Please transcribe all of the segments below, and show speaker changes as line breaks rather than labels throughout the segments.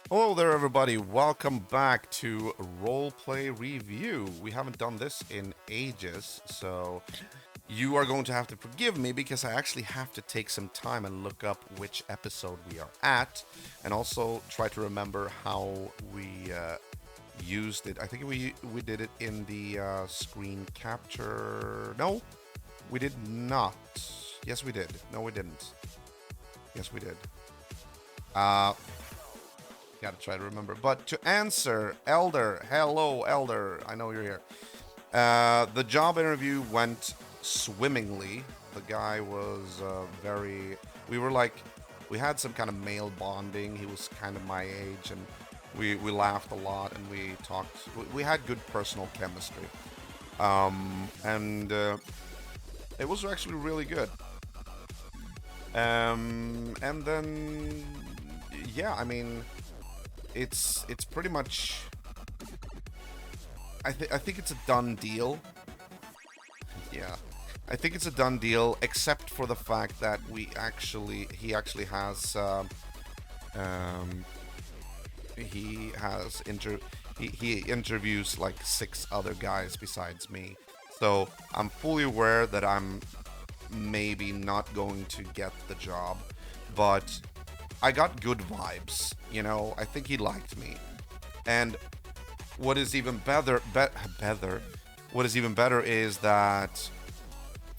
Hello there, everybody. Welcome back to Roleplay Review. We haven't done this in ages, so you are going to have to forgive me because I actually have to take some time and look up which episode we are at, and also try to remember how we used it. I think we did it in the screen capture. No, we did not. Yes, we did. No, we didn't. Yes, we did. Uh, Gotta try to remember. But to answer, Elder, hello, Elder. I know you're here. The job interview went swimmingly. The guy was very. We were like, we had some kind of male bonding. He was kind of my age, and we laughed a lot, and we talked. We had good personal chemistry, and it was actually really good. And then, yeah, I mean, it's pretty much. I think it's a done deal. Yeah, I think it's a done deal, except for the fact that he actually has um, he has he interviews like six other guys besides me, so I'm fully aware that I'm maybe not going to get the job, but I got good vibes. I think he liked me, and what is even better, what is even better is that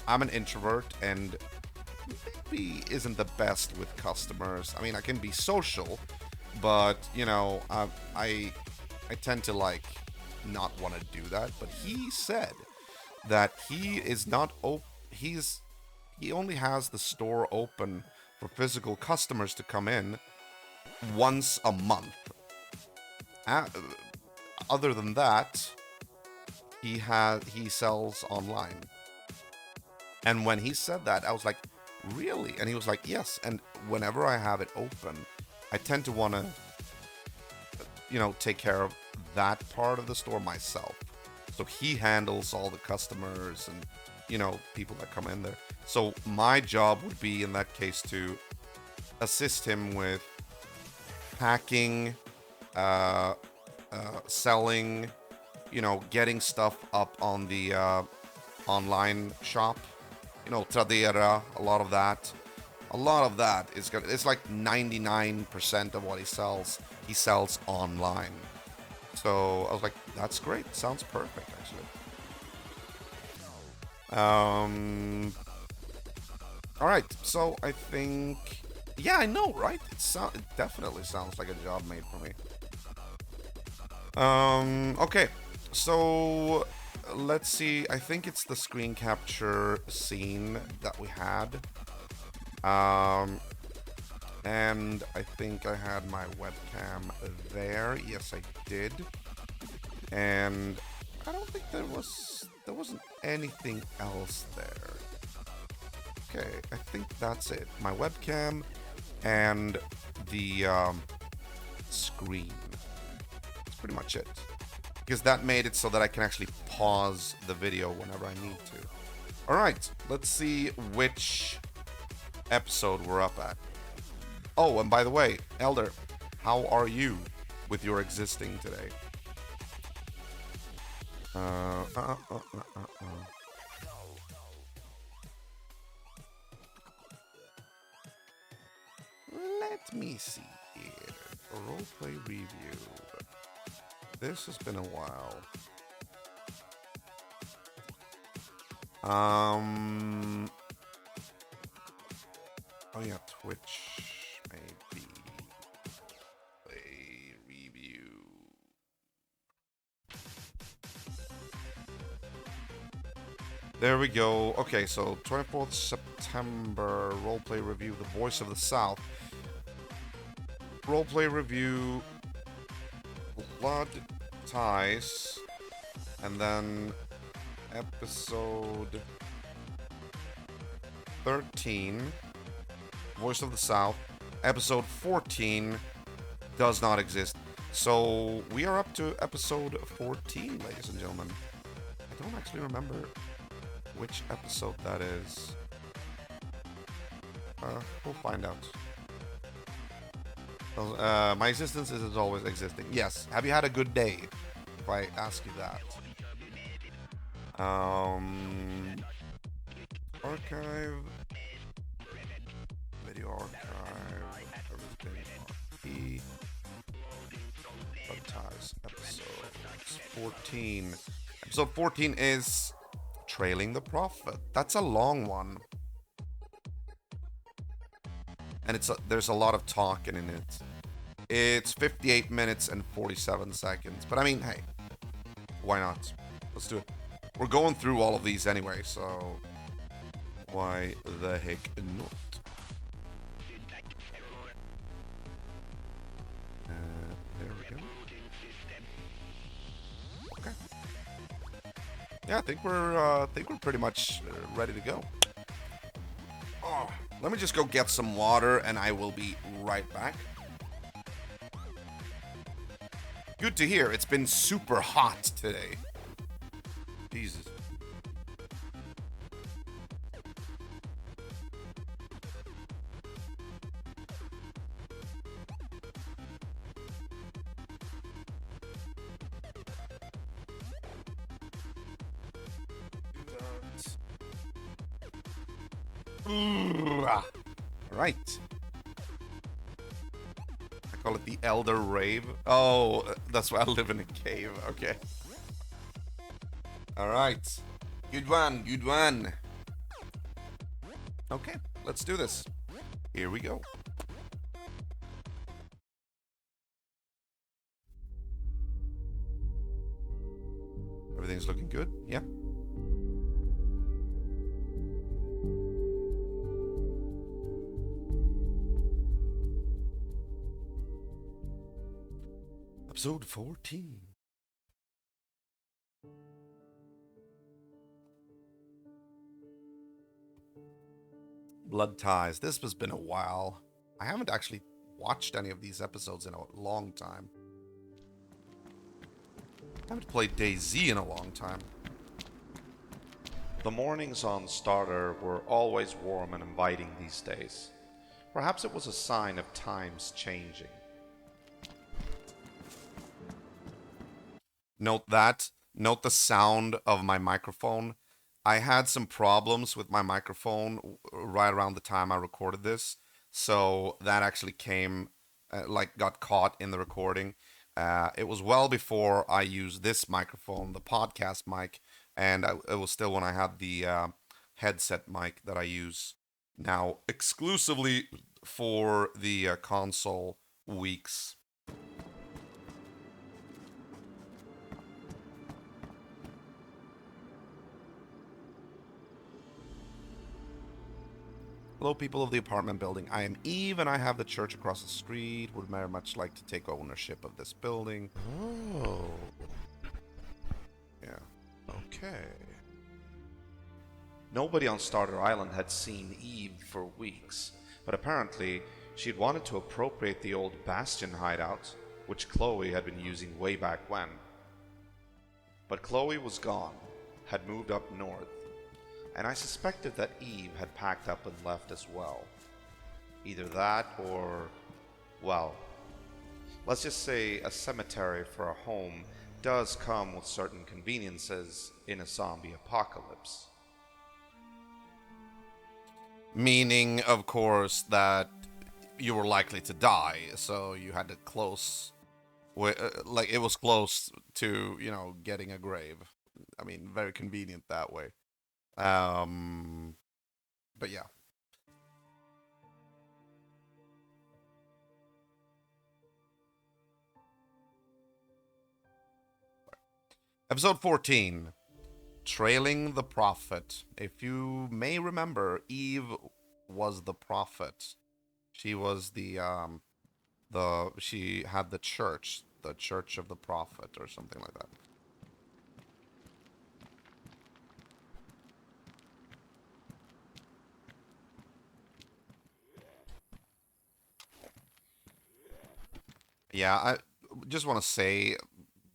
I'm an introvert and maybe isn't the best with customers. I mean, I can be social, but I tend to like not want to do that. But he said that he is not he only has the store open for physical customers to come in once a month. Uh, Other than that, he sells online. And when he said that, I was like, really? And he was like, yes. And whenever I have it open, I tend to want to, take care of that part of the store myself. So he handles all the customers and, people that come in there. So my job would be in that case to assist him with packing, uh, selling, getting stuff up on the online shop. Tradera, a lot of that. A lot of that is good. It's like 99% of what he sells online. So I was like, that's great. Sounds perfect, actually. All right. So I think, yeah, I know, right? It definitely sounds like a job made for me. Okay. So let's see. I think it's the screen capture scene that we had. Um, and I think I had my webcam there. Yes, I did. And I don't think there wasn't anything else there. Okay, I think that's it. My webcam and the screen. That's pretty much it. Because that made it so that I can actually pause the video whenever I need to. All right, let's see which episode we're up at. Oh, and by the way, Elder, how are you with your existing today? Uh, uh, uh, uh, uh, uh. Let me see here. A roleplay review. This has been a while. Oh yeah, Twitch maybe. Play review. There we go. Okay, so 24th September roleplay review, The Voice of the South. Roleplay review, Blood Ties, and then episode 13, Voice of the South. Episode 14 does not exist. So we are up to episode 14, ladies and gentlemen. I don't actually remember which episode that is. We'll find out. My existence is always existing. Yes. Have you had a good day? If I ask you that. Archive, video archive, everything. RP, baptize episodes 14. Episode 14 is Trailing the Prophet. That's a long one. And there's a lot of talking in it. It's 58 minutes and 47 seconds. But I mean, hey, why not? Let's do it. We're going through all of these anyway, so why the heck not? There we go. Okay. Yeah, I think we're pretty much ready to go. Oh, let me just go get some water, and I will be right back. Good to hear. It's been super hot today. Jesus. Right. I call it the Elder Rave. Oh, that's why I live in a cave. Okay. All right. Good one. Good one. Okay, let's do this. Here we go. Everything's looking good. Yeah. Episode 14. Blood Ties. This has been a while. I haven't actually watched any of these episodes in a long time. I haven't played DayZ in a long time.
The mornings on Starter were always warm and inviting these days. Perhaps it was a sign of times changing.
Note that. Note the sound of my microphone. I had some problems with my microphone right around the time I recorded this. So that actually got caught in the recording. It was well before I used this microphone, the podcast mic, and it was still when I had the headset mic that I use now exclusively for the console weeks. Hello, people of the apartment building. I am Eve, and I have the church across the street. Would very much like to take ownership of this building.
Oh,
Yeah.
okay. Nobody on Starter Island had seen Eve for weeks, but apparently she'd wanted to appropriate the old Bastion hideout, which Chloe had been using way back when. But Chloe was gone, had moved up north, and I suspected that Eve had packed up and left as well. Either that or, well, let's just say a cemetery for a home does come with certain conveniences in a zombie apocalypse.
Meaning, of course, that you were likely to die, so you had to like it was close to getting a grave. I mean, very convenient that way. Um, but yeah. Episode 14, Trailing the Prophet. If you may remember, Eve was the prophet. She was she had the church of the prophet or something like that. Yeah, I just want to say,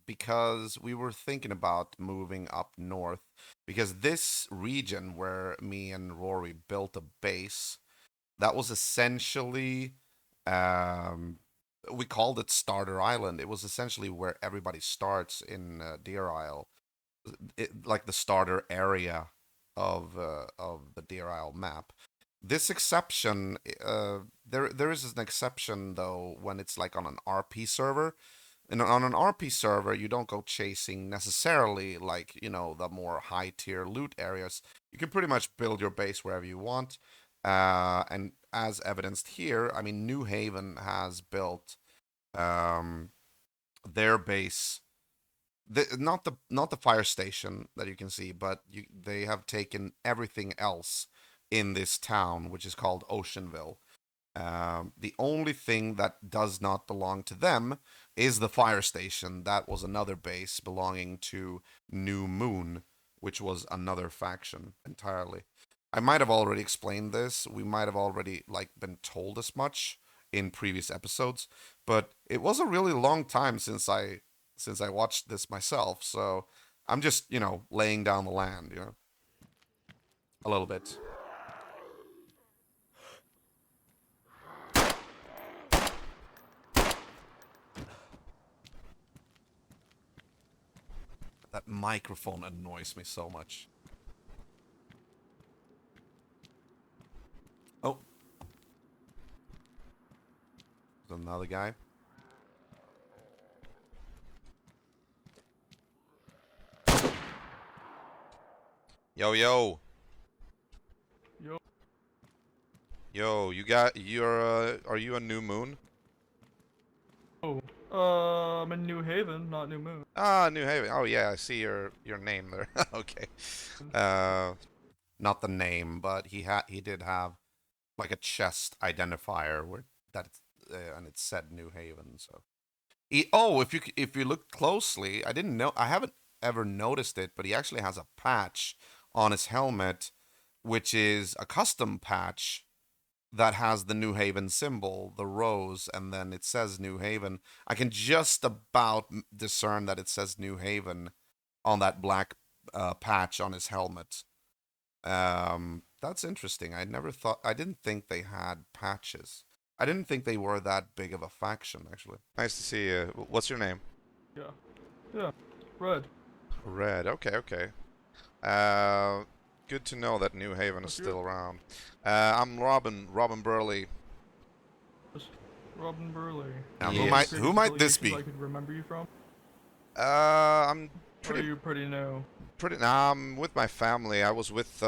because we were thinking about moving up north, because this region where me and Rory built a base, that was essentially, um we called it Starter Island. It was essentially where everybody starts in Deer Isle, like the starter area of the Deer Isle map. This exception, there is an exception though when it's like on an RP server. And on an RP server, you don't go chasing necessarily like the more high tier loot areas. You can pretty much build your base wherever you want. And as evidenced here, I mean, New Haven has built um, their base, not the fire station that you can see, but they have taken everything else in this town, which is called Oceanville. The only thing that does not belong to them is the fire station. That was another base belonging to New Moon, which was another faction entirely. I might have already explained this. We might have already like been told as much in previous episodes, but it was a really long time since I watched this myself. So I'm just laying down the land, a little bit. That microphone annoys me so much. Oh, there's another guy.
Yo, yo,
Yo,
yo! Are you a New Moon?
I'm in New Haven, not New Moon.
Ah, New Haven. Oh yeah, I see your name there. Okay. Uh,
Not the name, but he did have like a chest identifier where that and it said New Haven. So if you look closely, I didn't know. I haven't ever noticed it, but he actually has a patch on his helmet, which is a custom patch that has the New Haven symbol, the rose, and then it says New Haven. I can just about discern that it says New Haven on that black patch on his helmet. That's interesting. I didn't think they had patches. I didn't think they were that big of a faction, actually.
nice to see you. What's your name?
Yeah. Yeah. Red.
Red. Okay, okay. Uh, Good to know that New Haven is
What's
still
yours?
around. I'm Robin Burley.
Just Robin Burley.
Now,
Any
who
other
might
Yes.
previous
who might this
affiliations
be?
I could remember you from?
I'm
Or are you pretty new?
Nah, I'm with my family. I was with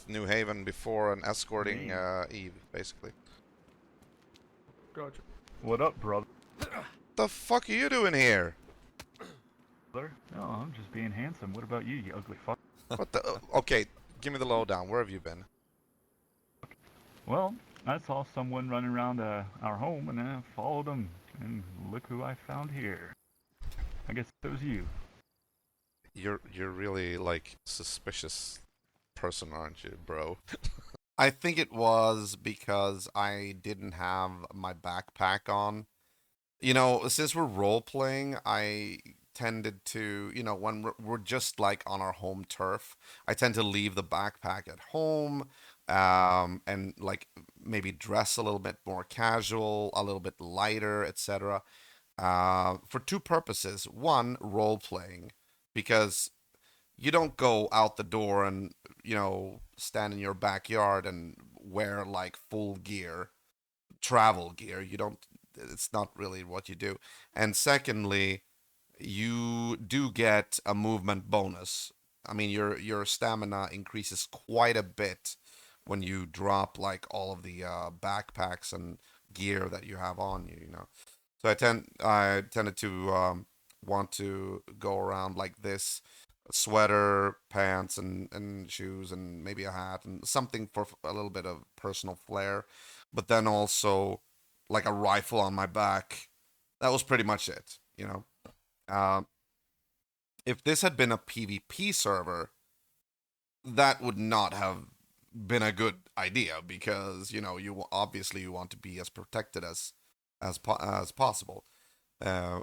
New Haven before and escorting
Me.
Eve, basically.
Gotcha.
What up, brother?
The fuck are you doing here?
No, I'm just being handsome. What about you, you ugly fuck?
What the? Okay, give me the lowdown. Where have you been?
Well, I saw someone running around our home, and I followed them. And look who I found here. I guess it was you.
You're really like suspicious person, aren't you, bro?
I think it was because I didn't have my backpack on. Since we're role playing, I tended to, when we're just like on our home turf, I tend to leave the backpack at home, and like maybe dress a little bit more casual, a little bit lighter, etc. For two purposes. One, role playing, because you don't go out the door and stand in your backyard and wear like full gear, travel gear. You don't. It's not really what you do. And secondly, you do get a movement bonus. I mean, your stamina increases quite a bit when you drop like all of the backpacks and gear that you have on you. So I tended to want to go around like this: a sweater, pants, and shoes, and maybe a hat, and something for a little bit of personal flair. But then also like a rifle on my back. That was pretty much it. Uh, if this had been a PvP server, that would not have been a good idea because you obviously you want to be as protected as possible. Uh,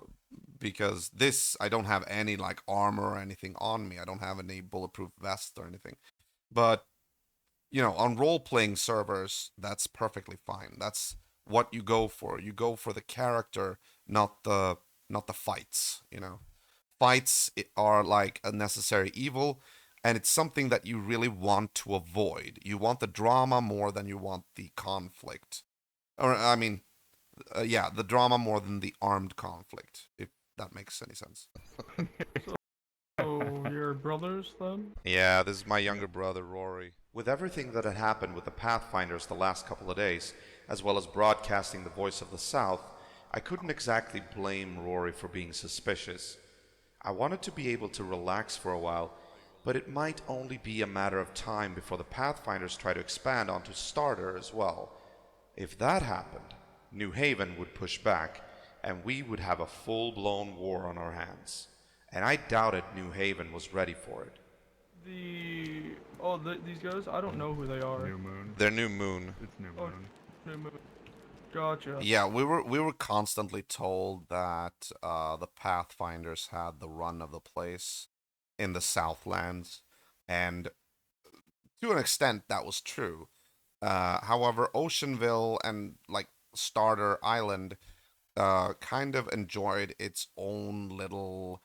because this, I don't have any like armor or anything on me. I don't have any bulletproof vest or anything. But on role playing servers, that's perfectly fine. what you go for. You go for the character, not the fights. Fights are like a necessary evil, and it's something that you really want to avoid. You want the drama more than you want the conflict, or I mean, yeah, the drama more than the armed conflict. If that makes any sense.
So you're brothers then?
Yeah, this is my younger brother, Rory. With everything that had happened with the Pathfinders the last couple of days, as well as broadcasting the voice of the South, I couldn't exactly blame Rory for being suspicious. I wanted to be able to relax for a while, but it might only be a matter of time before the Pathfinders try to expand onto Starter as well. If that happened, New Haven would push back, and we would have a full-blown war on our hands. And I doubted New Haven was ready for it.
These guys? I don't know who they are.
New Moon.
Their new moon.
It's New
Oh,
Moon.
New Moon. Gotcha.
Yeah, we were constantly told that the Pathfinders had the run of the place in the Southlands, and to an extent that was true. However, Oceanville and like Starter Island kind of enjoyed its own little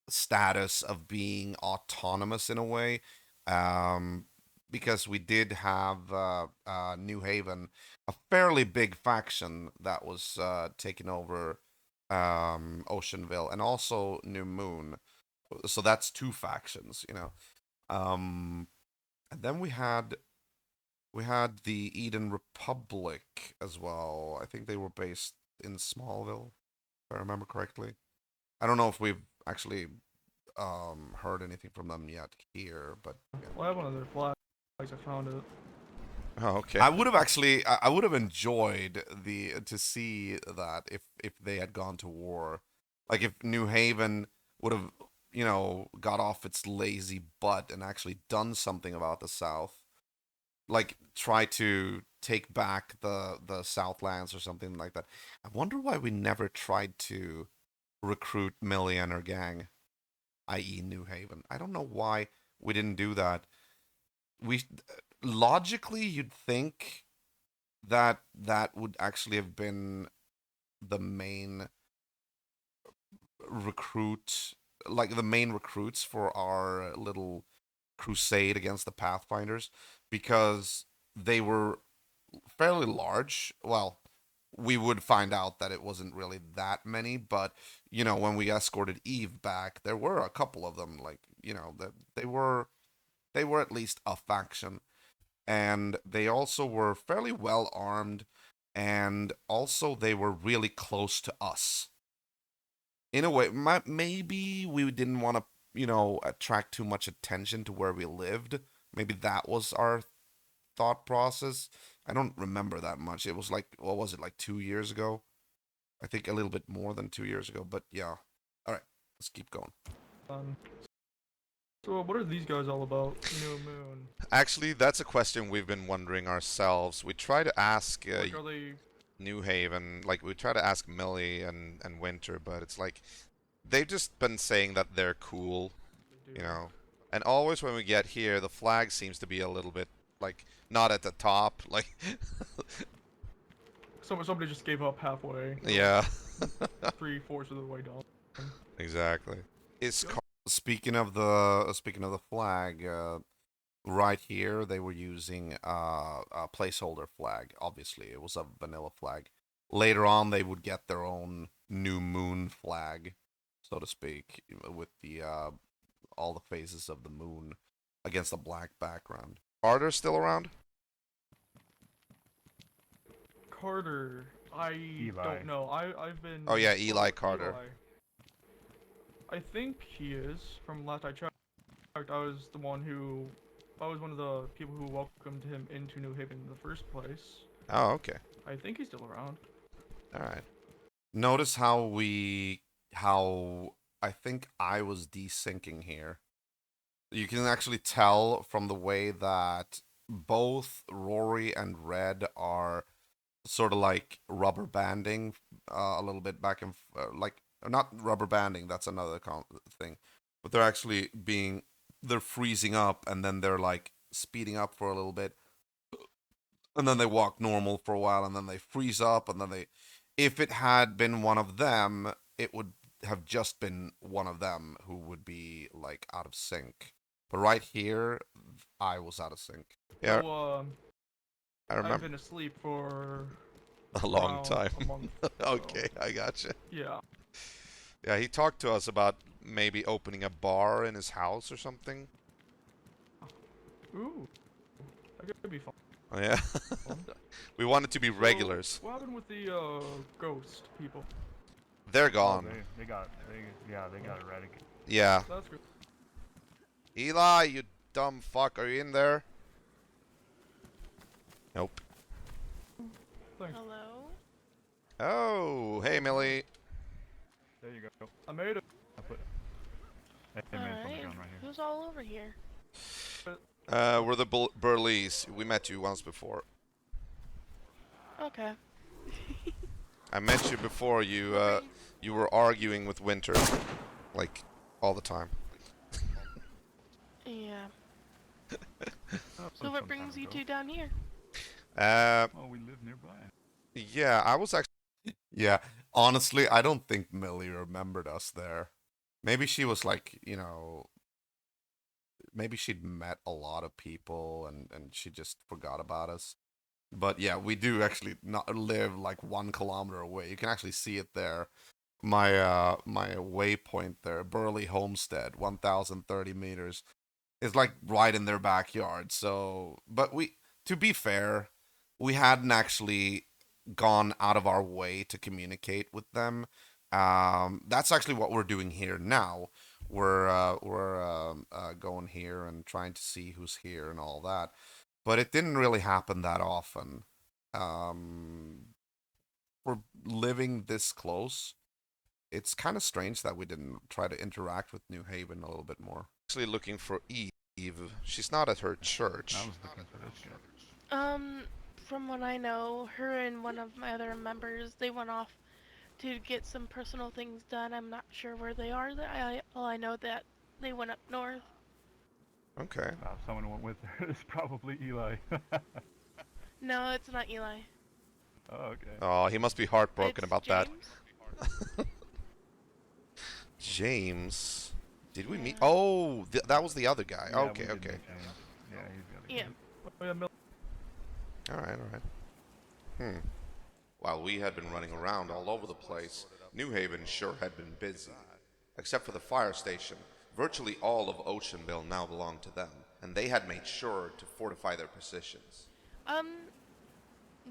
status of being autonomous in a way, um, because we did have New Haven, a fairly big faction that was taking over Oceanville, and also New Moon. So that's two factions. Um, and then we had the Eden Republic as well. I think they were based in Smallville, if I remember correctly. I don't know if we've actually heard anything from them yet here, but yeah.
Well, I have one of their flags. I found it.
Oh, okay.
I would have actually I would have enjoyed to see that if they had gone to war. Like if New Haven would have, got off its lazy butt and actually done something about the South. Like try to take back the Southlands or something like that. I wonder why we never tried to recruit Millie and her gang, i.e. New Haven. I don't know why we didn't do that. We logically you'd think that that would actually have been the main recruit, like the main recruits for our little crusade against the Pathfinders, because they were fairly large. Well, we would find out that it wasn't really that many, but when we escorted Eve back, there were a couple of them. Like that they were at least a faction, and they also were fairly well armed, and also they were really close to us. In a way, maybe we didn't want to, attract too much attention to where we lived. Maybe that was our thought process. I don't remember that much. It was like, what was it, like 2 years ago? I think a little bit more than 2 years ago, but yeah. All right, let's keep going.
So what are these guys all about? New Moon.
Actually, that's a question we've been wondering ourselves. We try to ask
Like, are they?
New Haven, like we try to ask Millie and Winter, but it's like they've just been saying that they're cool,
They do.
And always when we get here, the flag seems to be a little bit like not at the top, like
Somebody just gave up halfway.
yeah,
3/4 of the way down.
exactly. Is
Yep.
Speaking of the flag, right here they were using a placeholder flag. Obviously, it was a vanilla flag. Later on, they would get their own New Moon flag, so to speak, with the all the phases of the moon against a black background.
Carter still around?
Carter. I
Eli.
don't know. I've been.
Oh yeah, Eli Carter.
Eli. I think he is. From last I checked, I was one of the people who welcomed him into New Haven in the first place.
Oh, okay.
I think he's still around.
All right.
Notice how I think I was desyncing here. You can actually tell from the way that both Rory and Red are sort of like rubber banding a little bit back and like not rubber banding. That's another thing, but they're freezing up and then they're like speeding up for a little bit, and then they walk normal for a while, and then they freeze up, and then they, if it had been one of them, it would have just been one of them who would be like out of sync. But right here, I was out of sync.
Yeah,
So,
I
I've
remember
been asleep for
a long
around
time.
a month.
Okay, I gotcha.
Yeah.
Yeah, he talked to us about maybe opening a bar in his house or something.
Ooh. That could be fun.
Oh, yeah. We wanted to be
So,
regulars.
what happened with the ghost people?
They're
Oh,
gone.
they got eradicated.
Yeah.
That's good.
Eli, you dumb fuck, are you in there? Nope.
Thanks.
Hello?
Oh, hey Millie.
There you go.
I made it.
I put. Hey man, it's on the
Alright,
ground right here.
who's all over here?
We're the Burlees. We met you once before.
Okay.
I met you before you you were arguing with Winter, like all the time.
Yeah.
Oh,
So what
some
brings
time
you
ago.
two down here?
Oh, we live nearby.
Yeah, I was actually.
Yeah, honestly, I don't think Millie remembered us there. Maybe she was like, maybe she'd met a lot of people and she just forgot about us. But yeah, we do actually not live like 1 kilometer away. You can actually see it there. My waypoint there, Burley Homestead, 1,030 meters. It's like right in their backyard. So, but to be fair, we hadn't actually gone out of our way to communicate with them. That's actually what we're doing here now. We're going here and trying to see who's here and all that. But it didn't really happen that often. Um, for living this close, it's kind of strange that we didn't try to interact with New Haven a little bit more.
Actually looking for Eve. She's not at her church.
I was looking for this guy.
From what I know, her and one of my other members, they went off to get some personal things done. I'm not sure where they are. All I know that they went up north.
Okay.
Someone went with her. It's probably Eli.
No, it's not Eli.
Oh, okay.
Oh, he must be heartbroken
It's
about
James.
that. James. Did we meet?
Yeah.
Oh, that was the other guy.
Yeah, we
okay,
did
okay.
meet James. Yeah, he's got a
Yeah.
Oh, yeah,
All right, all right. While we had been running around all over the place, New Haven sure had been busy. Except for the fire station, virtually all of Oceanville now belonged to them, and they had made sure to fortify their positions.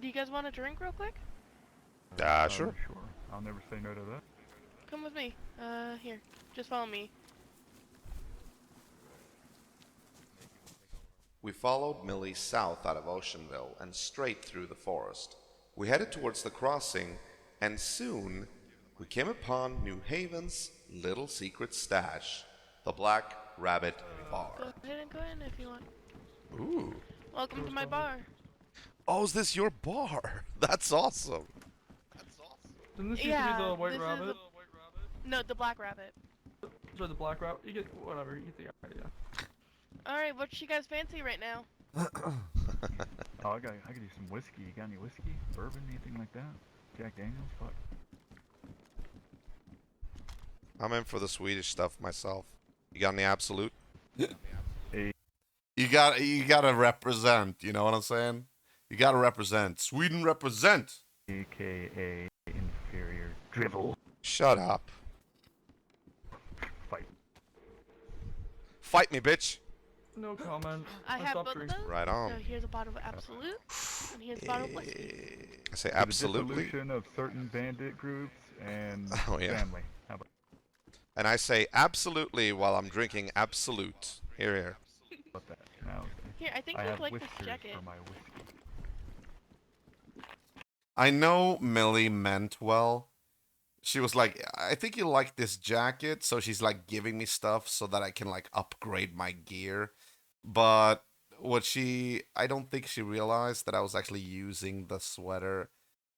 Do you guys want a drink real quick?
Sure.
Sure. I'll never say no to that.
Come with me. Here. Just follow me.
We followed Millie south out of Oceanville and straight through the forest. We headed towards the crossing, and soon we came upon New Haven's little secret stash, the Black Rabbit Bar.
Go ahead if you want.
Ooh.
Welcome to my bar.
Oh, is this your bar? That's awesome.
Didn't this used to
Yeah,
be the white
this is
rabbit?
No, the black rabbit.
Sorry, the black rabbit? You get, whatever, you get the idea.
Alright, what you guys fancy right now?
Oh, I could use some whiskey. You got any whiskey? Bourbon? Anything like that? Jack Daniels? Fuck.
I'm in for the Swedish stuff myself. You got any Absolute?
Hey,
You gotta represent. You know what I'm saying? You gotta represent. Sweden represent.
AKA inferior drivel.
Shut up.
Fight.
Fight me, bitch.
No comment.
I have
stopped
both of
drinking.
those.
Right on.
So here's a bottle of Absolute, and here's a bottle of whiskey.
I say
The
absolutely.
dissolution of certain bandit groups and
Oh, yeah.
family. How about
And I say absolutely while I'm drinking Absolute. Here, here.
that? Now,
Here, I think
I
you'll
have
like this
whiskers
jacket.
for my whiskey.
I know Millie meant well. She was like, I think you like this jacket, so she's like giving me stuff so that I can like upgrade my gear. But I don't think she realized that I was actually using the sweater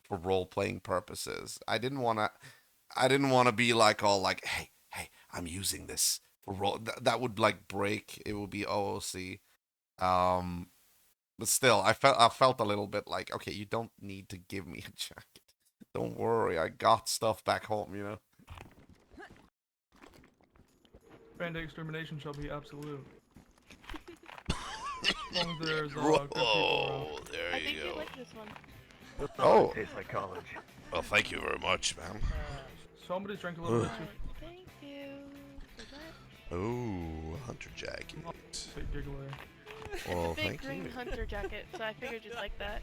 for role playing purposes. I didn't want to be like all like, hey, I'm using this for role. That would like break. It would be OOC. But still, I felt a little bit like, okay, you don't need to give me a jacket. Don't worry, I got stuff back home, you know.
Bandit extermination shall be absolute. As long as there's good people around.
There
I think you like this one.
Oh,
Tastes like college.
well, thank you very much, ma'am.
Somebody's drank a little bit too.
Thank you for that.
Oh, hunter jacket.
Big giveaway.
Well,
It's a big
thank
green
you.
hunter jacket, so I figured you'd like that.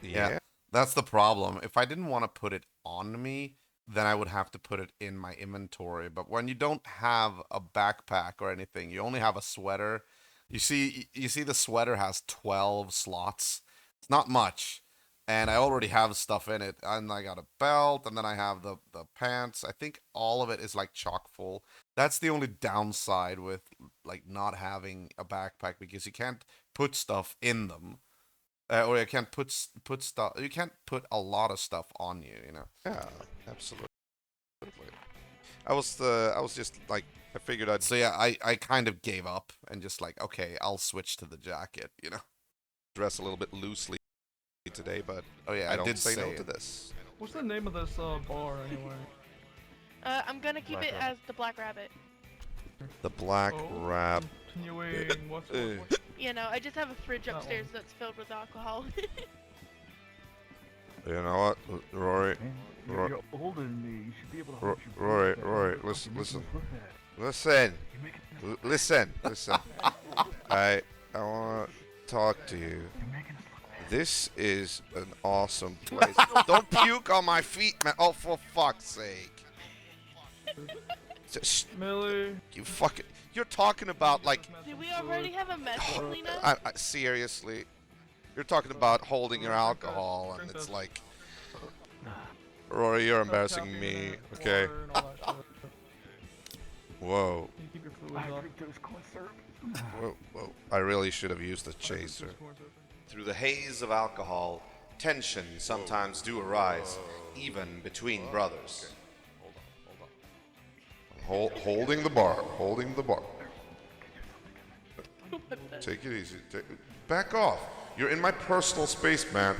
Yeah.
That's the problem. If I didn't want to put it on me, then I would have to put it in my inventory. But when you don't have a backpack or anything, you only have a sweater. You see the sweater has 12 slots. It's not much. And I already have stuff in it. And I got a belt, and then I have the pants. I think all of it is like chock full. That's the only downside with like not having a backpack, because you can't put stuff in them. Or you can't put stuff. You can't put a lot of stuff on you. You know.
Yeah, absolutely. I was just like, I figured I'd
So yeah, I kind of gave up and just like, okay, I'll switch to the jacket. You know.
dress a little bit loosely today, but
Oh yeah,
I don't
did
say no
it.
to this.
What's the name of this bar anyway?
I'm gonna keep
Black
it
Rabbit.
as the Black Rabbit.
The black
Oh,
wrap.
Continuing. What's
You know, I just have a fridge
That
upstairs
one.
that's filled with alcohol.
You know what, Rory?
Man,
Ro-
you're older than me. You should be able to
Ro-
hold your
Rory,
breath better.
Rory,
You're
listen,
making
listen.
us look bad.
Listen,
You're making us
listen. I want to talk to you.
You're making us look bad.
This is an awesome place. Don't puke on my feet, man. Oh, for fuck's sake. Just,
Millie.
you fucking. You're talking about like.
Do we already have a mess to clean up?
Seriously, you're talking about holding your alcohol, and it's like, Rory, you're embarrassing me. Okay. Whoa,
Can you keep your
I
fluids up?
drink those corn syrup.
whoa. I really should have used the chaser. Through the haze of alcohol, tension sometimes do arise, even between brothers. Holding the bar. Take it easy. Back off. You're in my personal space, man.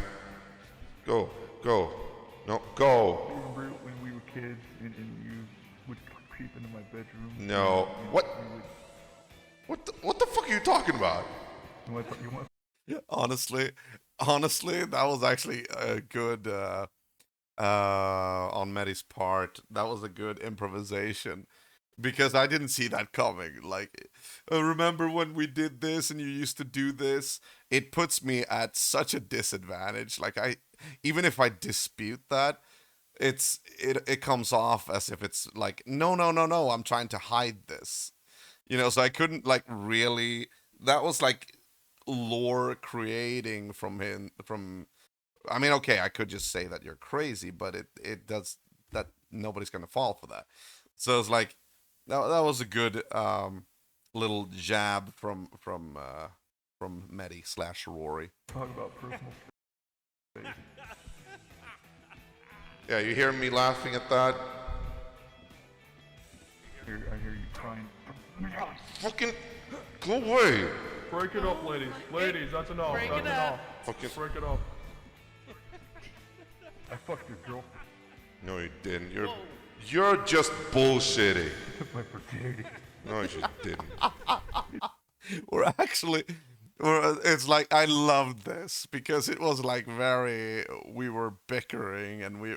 Go. No, go.
Remember when we were kids and you would creep into my bedroom?
No.
And
What?
you
What the fuck are you talking about?
would, you want
Honestly, that was actually a good on Medi's part. That was a good improvisation, because I didn't see that coming. Like, remember when we did this and you used to do this? It puts me at such a disadvantage. Like, even if I dispute that, it comes off as if it's like, no, I'm trying to hide this. You know, so I couldn't like really. That was like lore creating from him. I mean, okay, I could just say that you're crazy, but it does that. Nobody's gonna fall for that. So it's like that was a good little jab from Medi / Rory.
to talk about personal space?
Yeah, you hear me laughing at that?
I hear you crying.
Fucking go away.
Break it up, ladies. Ladies, that's enough.
Break
That's
it
enough.
up.
Fucking.
Break it up.
I fucked your girlfriend.
No, you didn't. You're just bullshitting.
Took my virginity.
No, you didn't.
It's like I loved this because it was like we were bickering, and we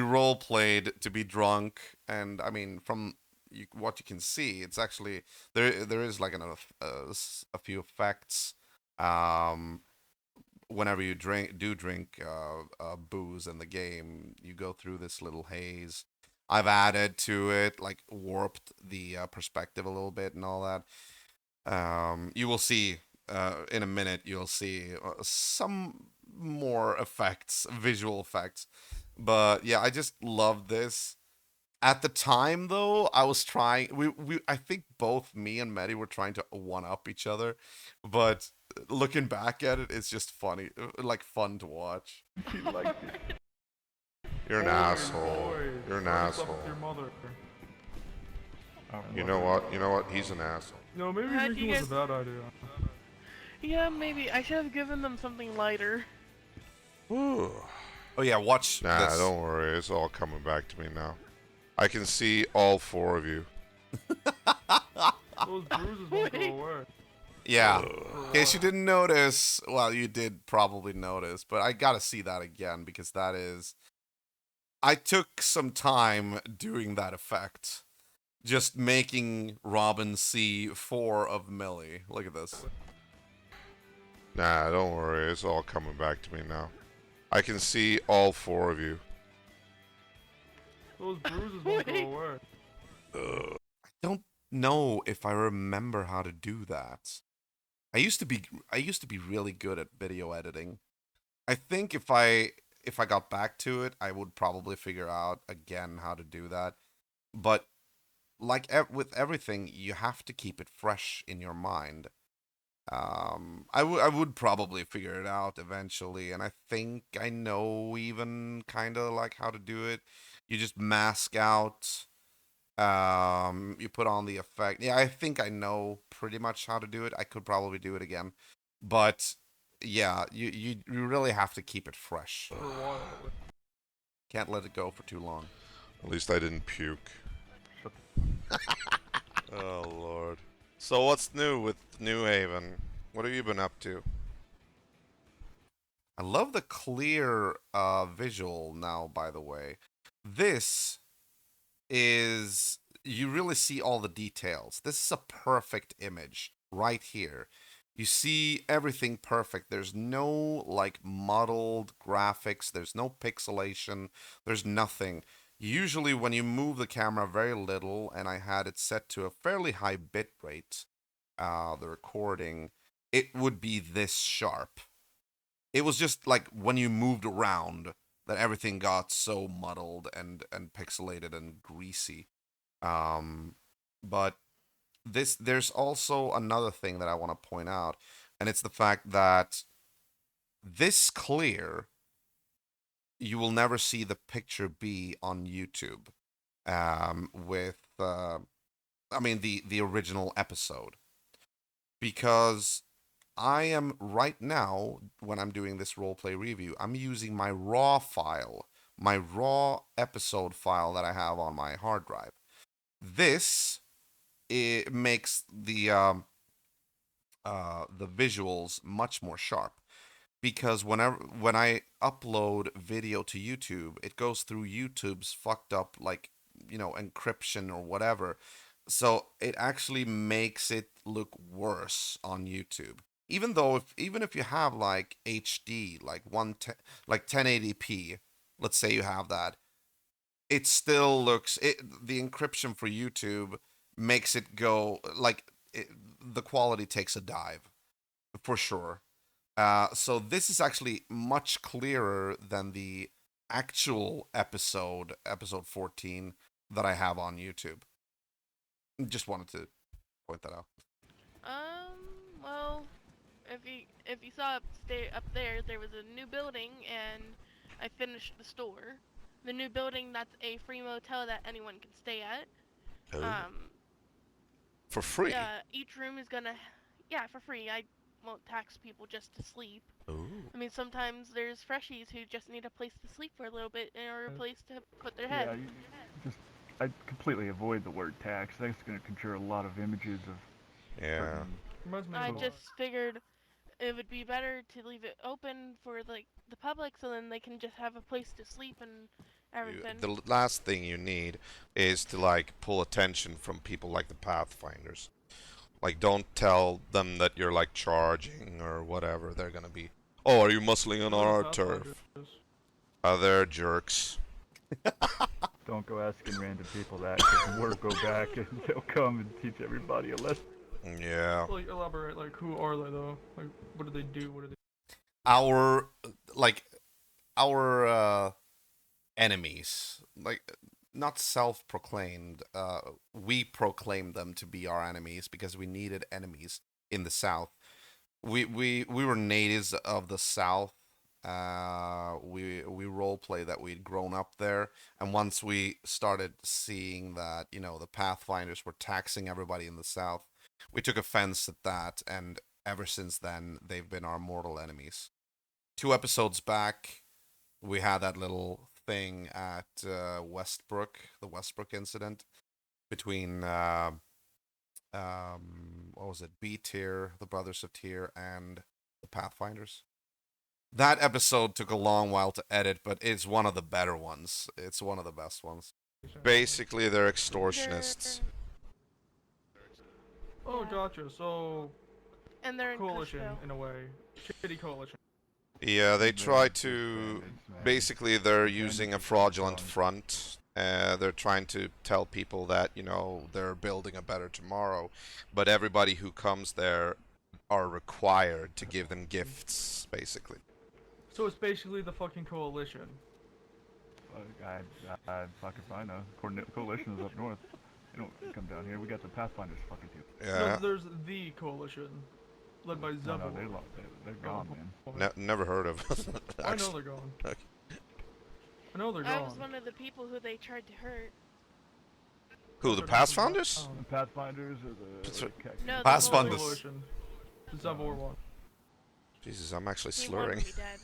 role played to be drunk, and I mean from what you can see, it's actually there is like a few effects whenever you drink booze in the game. You go through this little haze. I've added to it, like warped the perspective a little bit and all that. You will see in a minute. You'll see some more effects, visual effects. But yeah, I just love this. At the time, though, I was trying. I think both me and Medi were trying to one up each other. But looking back at it, it's just funny, like fun to watch.
She liked it.
You're an asshole. You're an asshole.
Your mother.
You know what? He's an asshole.
No, maybe
How'd
drinking
you
was a bad idea.
Yeah, maybe. I should have given them something lighter.
Ooh.
Oh yeah, watch
Nah,
this.
don't worry. It's all coming back to me now. I can see all four of you.
Those bruises won't go
Wait.
away
Yeah.
for a
In case you
while.
didn't notice, well, you did probably notice, but I gotta see that again because that is. I took some time doing that effect. Just making Robin see 4 of Millie. Look at this.
Nah, don't worry. It's all coming back to me now. I can see all four of you.
Those bruises won't go
Wait.
away.
I don't know if I remember how to do that. I used to be really good at video editing. I think if I got back to it, I would probably figure out again how to do that. But like with everything, you have to keep it fresh in your mind. I would probably figure it out eventually, and I think I know even kind of like how to do it. You just mask out. You put on the effect. Yeah, I think I know pretty much how to do it. I could probably do it again, but yeah, you really have to keep it fresh.
For a while.
Can't let it go for too long.
At least I didn't puke. Oh, Lord. So, what's new with New Haven? What have you been up to?
I love the clear visual now. By the way, this is you really see all the details. This is a perfect image right here. You see everything perfect. There's no like muddled graphics, there's no pixelation, there's nothing. Usually when you move the camera very little, and I had it set to a fairly high bit rate, the recording, it would be this sharp. It was just like when you moved around that everything got so muddled and pixelated and greasy. Um, but there's also another thing that I want to point out, and it's the fact that this clear you will never see the picture be on YouTube. With I mean the original episode, because I am right now, when I'm doing this roleplay review, I'm using my raw file, my raw episode file that I have on my hard drive. This it makes the visuals much more sharp, because when I upload video to YouTube, it goes through YouTube's fucked up, like, encryption or whatever. So it actually makes it look worse on YouTube. Even if you have like HD, like 110, like 1080p, let's say you have that, it still looks the encryption for YouTube makes it go like the quality takes a dive for sure. So this is actually much clearer than the actual episode 14 that I have on YouTube. Just wanted to point that out.
Well, if you saw up there, there was a new building, and I finished the store. The new building, that's a free motel that anyone can stay at.
Oh.
Um,
For free?
each room is gonna, yeah, for free. I won't tax people just to sleep.
Oh.
I mean, sometimes there's freshies who just need a place to sleep for a little bit or a place to put their head.
Yeah, just I completely avoid the word tax. That's going to conjure a lot of images of
Yeah.
certain.
Reminds me
I
of
just figured it would be better to leave it open for like the public, so then they can just have a place to sleep and everything.
The last thing you need is to like pull attention from people like the Pathfinders. Like, don't tell them that you're like charging or whatever. They're gonna be, oh, are you muscling on our turf? They're jerks.
Don't go asking random people that, because word go back and they'll come and teach everybody a lesson.
Yeah.
Like, elaborate. Like, who are they though? Like, what do they do? What do they?
Our like our enemies, like, not self-proclaimed. We proclaimed them to be our enemies because we needed enemies in the South. We were natives of the South. We role play that we'd grown up there, and once we started seeing that the Pathfinders were taxing everybody in the South, we took offense at that, and ever since then, they've been our mortal enemies. 2 episodes back, we had that little thing at Westbrook, the Westbrook incident between what was it, B tier, the Brothers of Tier, and the Pathfinders. That episode took a long while to edit, but it's one of the better ones. It's one of the best ones.
Basically, they're
They're...
extortionists.
Oh,
Yeah.
gotcha. So
And they're in
coalition
Kushville.
in a way, shitty coalition.
Yeah, they try
They're
to.
bandits, man.
Basically, they're
Bandits
using a
are
fraudulent
strong.
front. They're trying to tell people that, they're building a better tomorrow. But everybody who comes there are required to give them gifts, basically.
So it's basically the fucking coalition.
Fuck if I know. Coalition is up north. They don't come down here. We got the Pathfinders fucking too.
Yeah,
No, there's the coalition, led by
No,
Zevor.
they're gone, man.
never heard of.
I know
Actually,
they're gone.
Okay.
I know they're
I
gone.
was one of the people who they tried to hurt.
who, the Pathfinders?
The Pathfinders or the...
That's
or
what-
the Khaki-
No, the
Pathfinders.
Coalition. Zevor one.
Jesus, I'm actually
He wanted
slurring.
me dead.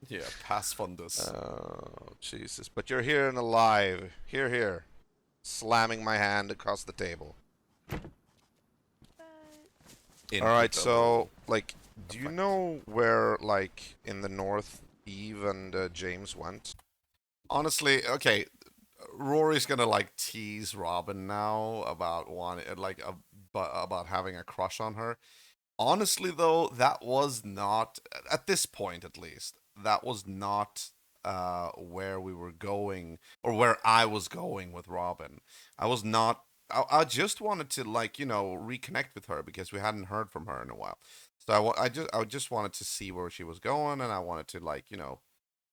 Yeah, Pathfinders.
Oh, Jesus. But you're here and alive. Here. Slamming my hand across the table.
But
Alright, so, like, do you know where, like, in the north, Eve and James went?
Honestly, okay, Rory's gonna like tease Robin now about about having a crush on her. Honestly, though, that was not, at this point at least, that was not where we were going, or where I was going with Robin. I was not. I just wanted to reconnect with her because we hadn't heard from her in a while. So I just wanted to see where she was going, and I wanted to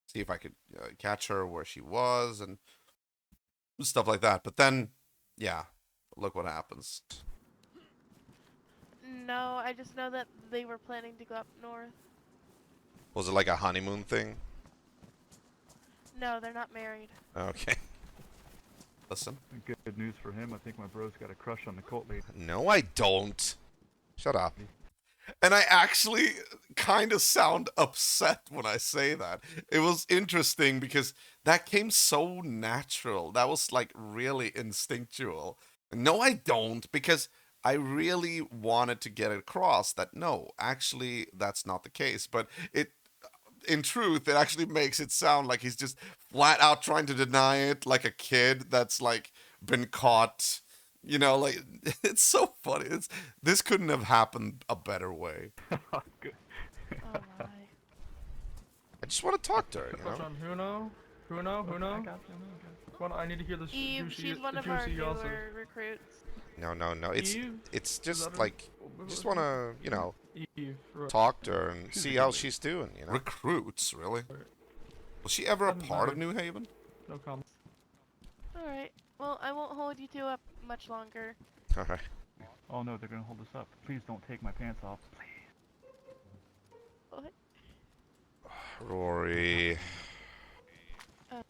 see if I could catch her where she was and stuff like that. But then, yeah, look what happens.
no, I just know that they were planning to go up north.
Was it like a honeymoon thing?
No, they're not married.
Okay.
Listen.
Good news for him. I think my bro's got a crush on the cult lady.
No, I don't. Shut up.
And I actually kind of sound upset when I say that. It was interesting because that came so natural. That was like really instinctual. No, I don't, because I really wanted to get across that no, actually, that's not the case. But in truth, it actually makes it sound like he's just flat out trying to deny it, like a kid that's like been caught. Like it's so funny. This couldn't have happened a better way.
Good.
Oh my.
I just want to talk to her,
Crush on Huno? Huno?
I
Huno?
got you, I
Come on, I need to hear this
Eve,
juicy,
she's one of our
juicy gossip.
newer recruits.
No. It's
Eve?
it's
Is
just
that her?
like just want to
Eve. Right.
talk to her and
She's
see
a
how
good
she's doing.
Recruits, really? Was she ever a
Doesn't
part of
matter.
New Haven?
No comment.
Alright, well, I won't hold you two up much longer.
All right.
Oh no, they're gonna hold us up. Please don't take my pants off.
What?
Rory.
Oh,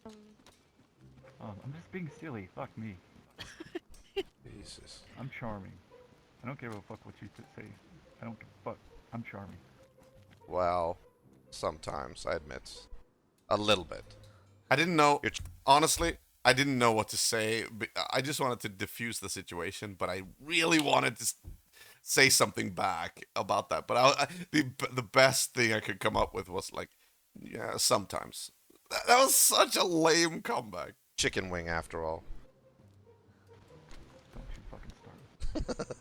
I'm just being silly. Fuck me.
Jesus.
I'm charming. I don't give a fuck what you say. I don't give a fuck. I'm charming.
Well, sometimes I admit, a little bit.
I didn't know.
You're
Honestly, I didn't know what to say. I just wanted to diffuse the situation, but I really wanted to say something back about that. But the best thing I could come up with was like, yeah, sometimes. That was such a lame comeback.
Chicken wing, after all.
Don't you fucking start.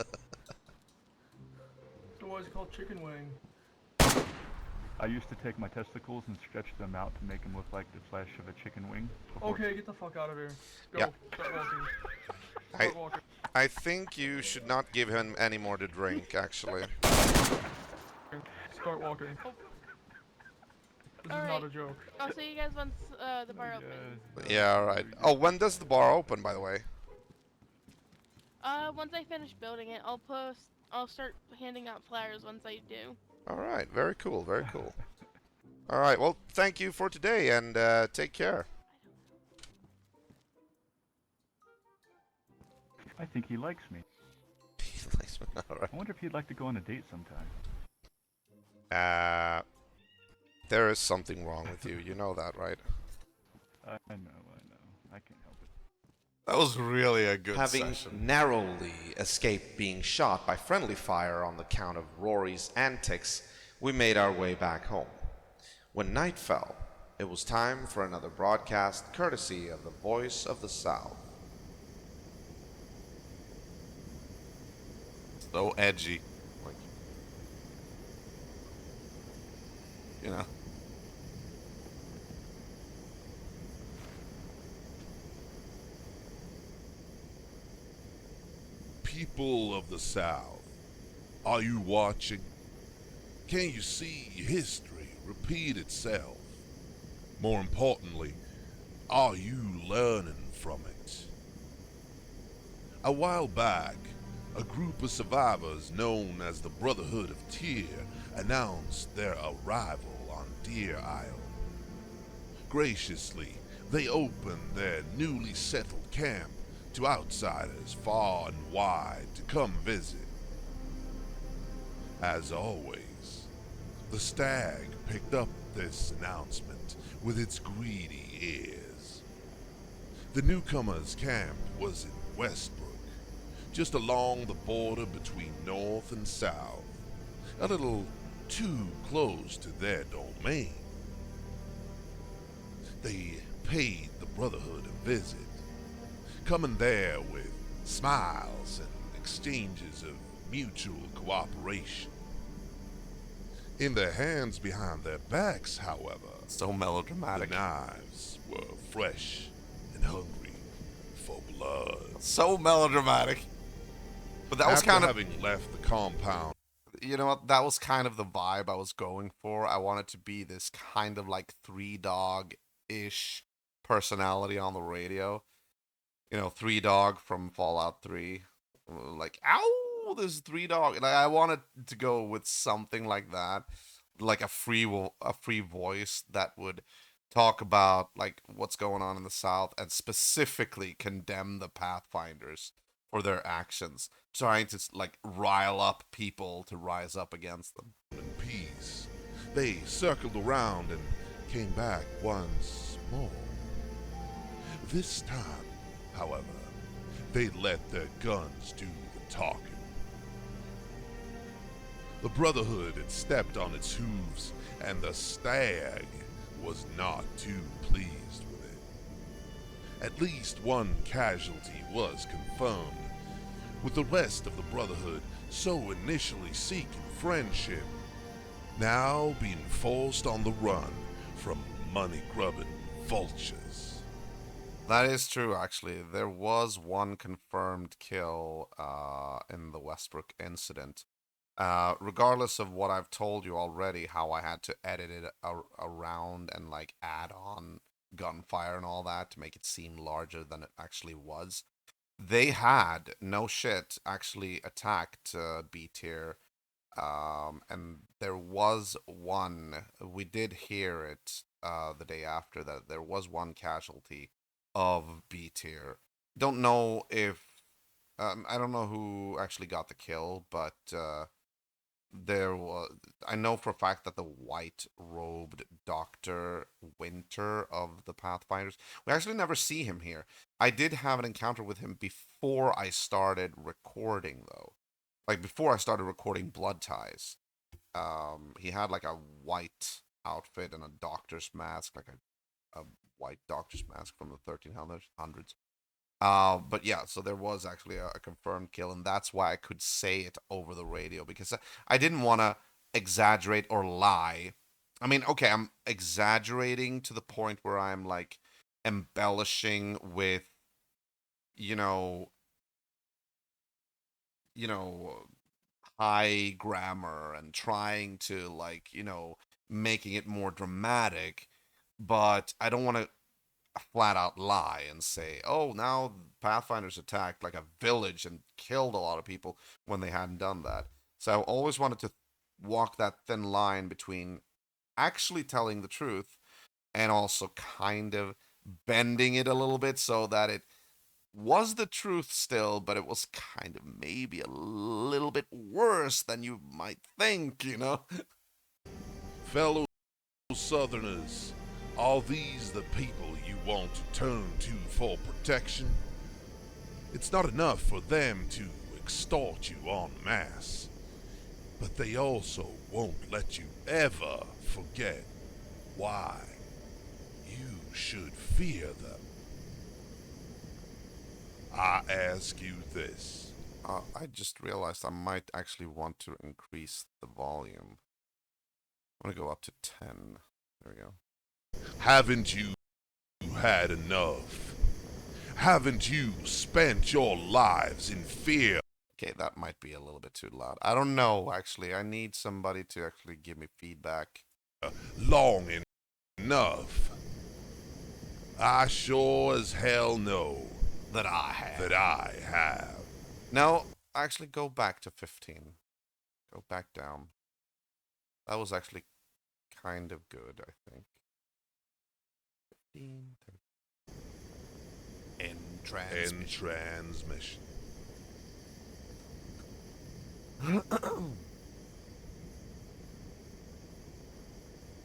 Why is it called chicken wing?
I used to take my testicles and stretch them out to make them look like the flesh of a chicken wing. before-
Okay, get the fuck out of here. Go.
Yeah.
Start walking.
I
Start walking.
I think you should not give him any more to drink, actually.
Start walking. This is not
Alright.
a joke.
I'll see you guys once the bar opens.
Yeah, all right. Oh, when does the bar open, by the way?
Once I finish building it, I'll start handing out flyers once I do.
All right. Very cool. Very cool. All right. Well, thank you for today, and take care.
I think he likes me.
He likes All right.
I wonder if he'd like to go on a date sometime.
There is something wrong with you. You know that, right?
I know. I can't help it.
That was really a good
Having
session.
narrowly escaped being shot by friendly fire on the count of Rory's antics, we made our way back home. When night fell, it was time for another broadcast courtesy of the Voice of the South.
So edgy. Like, you know.
People of the South, are you watching? Can you see history repeat itself? More importantly, are you learning from it? A while back, a group of survivors known as the Brotherhood of Tyr announced their arrival on Deer Isle. Graciously, they opened their newly settled camp to outsiders far and wide to come visit. As always, the stag picked up this announcement with its greedy ears. The newcomers' camp was in Westbrook, just along the border between North and South, a little too close to their domain. They paid the Brotherhood a visit, coming there with smiles and exchanges of mutual cooperation. In their hands behind their backs, however,
So
the
melodramatic.
knives were fresh and hungry for blood.
So melodramatic. But that was
After
kind of,
having left the compound,
you know what? That was kind of the vibe I was going for. I wanted to be this kind of like Three Dog ish personality on the radio. You know, Three Dog from Fallout 3. Like, ow, there's Three Dog. And I wanted to go with something like that, like a free voice that would talk about like what's going on in the South and specifically condemn the Pathfinders for their actions, trying to like rile up people to rise up against them.
in peace, they circled around and came back once more. This time, however, they let their guns do the talking. The Brotherhood had stepped on its hooves, and the stag was not too pleased with it. At least one casualty was confirmed, with the rest of the Brotherhood so initially seeking friendship, now being forced on the run from money-grubbing vultures.
That is true, actually. There was one confirmed kill in the Westbrook incident. Regardless of what I've told you already, how I had to edit it around and like add on gunfire and all that to make it seem larger than it actually was. They had, no shit, actually attacked B tier. And there was one, we did hear it the day after that there was one casualty of B tier. Don't know if, I don't know who actually got the kill, but there was, I know for a fact that the white robed Dr. Winter of the Pathfinders, we actually never see him here. I did have an encounter with him before I started recording though. Like before I started recording Blood Ties. He had like a white outfit and a doctor's mask, like a white doctor's mask from the 1300s. But yeah, so there was actually a confirmed kill, and that's why I could say it over the radio because I didn't want to exaggerate or lie. I mean, okay, I'm exaggerating to the point where I'm like embellishing with, you know, you know, high grammar and trying to like, making it more dramatic, but I don't want to flat out lie and say, oh, now Pathfinders attacked like a village and killed a lot of people when they hadn't done that. So I always wanted to walk that thin line between actually telling the truth and also kind of bending it a little bit so that it was the truth still, but it was kind of maybe a little bit worse than you might think, you know?
Fellow Southerners, are these the people you want to turn to for protection? It's not enough for them to extort you en masse, but they also won't let you ever forget why you should fear them. I ask you this.
I just realized I might actually want to increase the volume. I'm gonna go up to 10. There we go.
Haven't you had enough? Haven't you spent your lives in fear?
Okay, that might be a little bit too loud. I don't know, actually. I need somebody to actually give me feedback.
Long enough? I sure as hell know
That I have.
that I have.
No, actually go back to 15. Go back down. That was actually kind of good, I think. 15, 13. End transmission.
End transmission.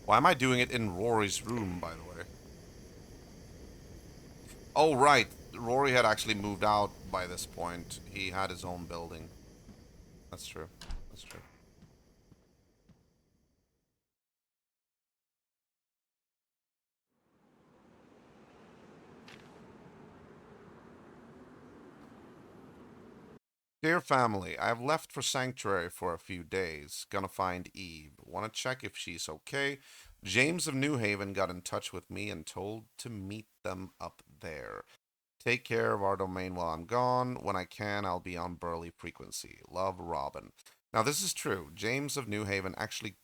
Why am I doing it in Rory's room, by the way? Oh, right. Rory had actually moved out by this point. He had his own building. That's true. That's true. Dear family, I have left for Sanctuary for a few days. Gonna find Eve. Wanna check if she's okay? James of New Haven got in touch with me and told to meet them up there. Take care of our domain while I'm gone. When I can, I'll be on Burley frequency. Love, Robin. Now, this is true. James of New Haven actually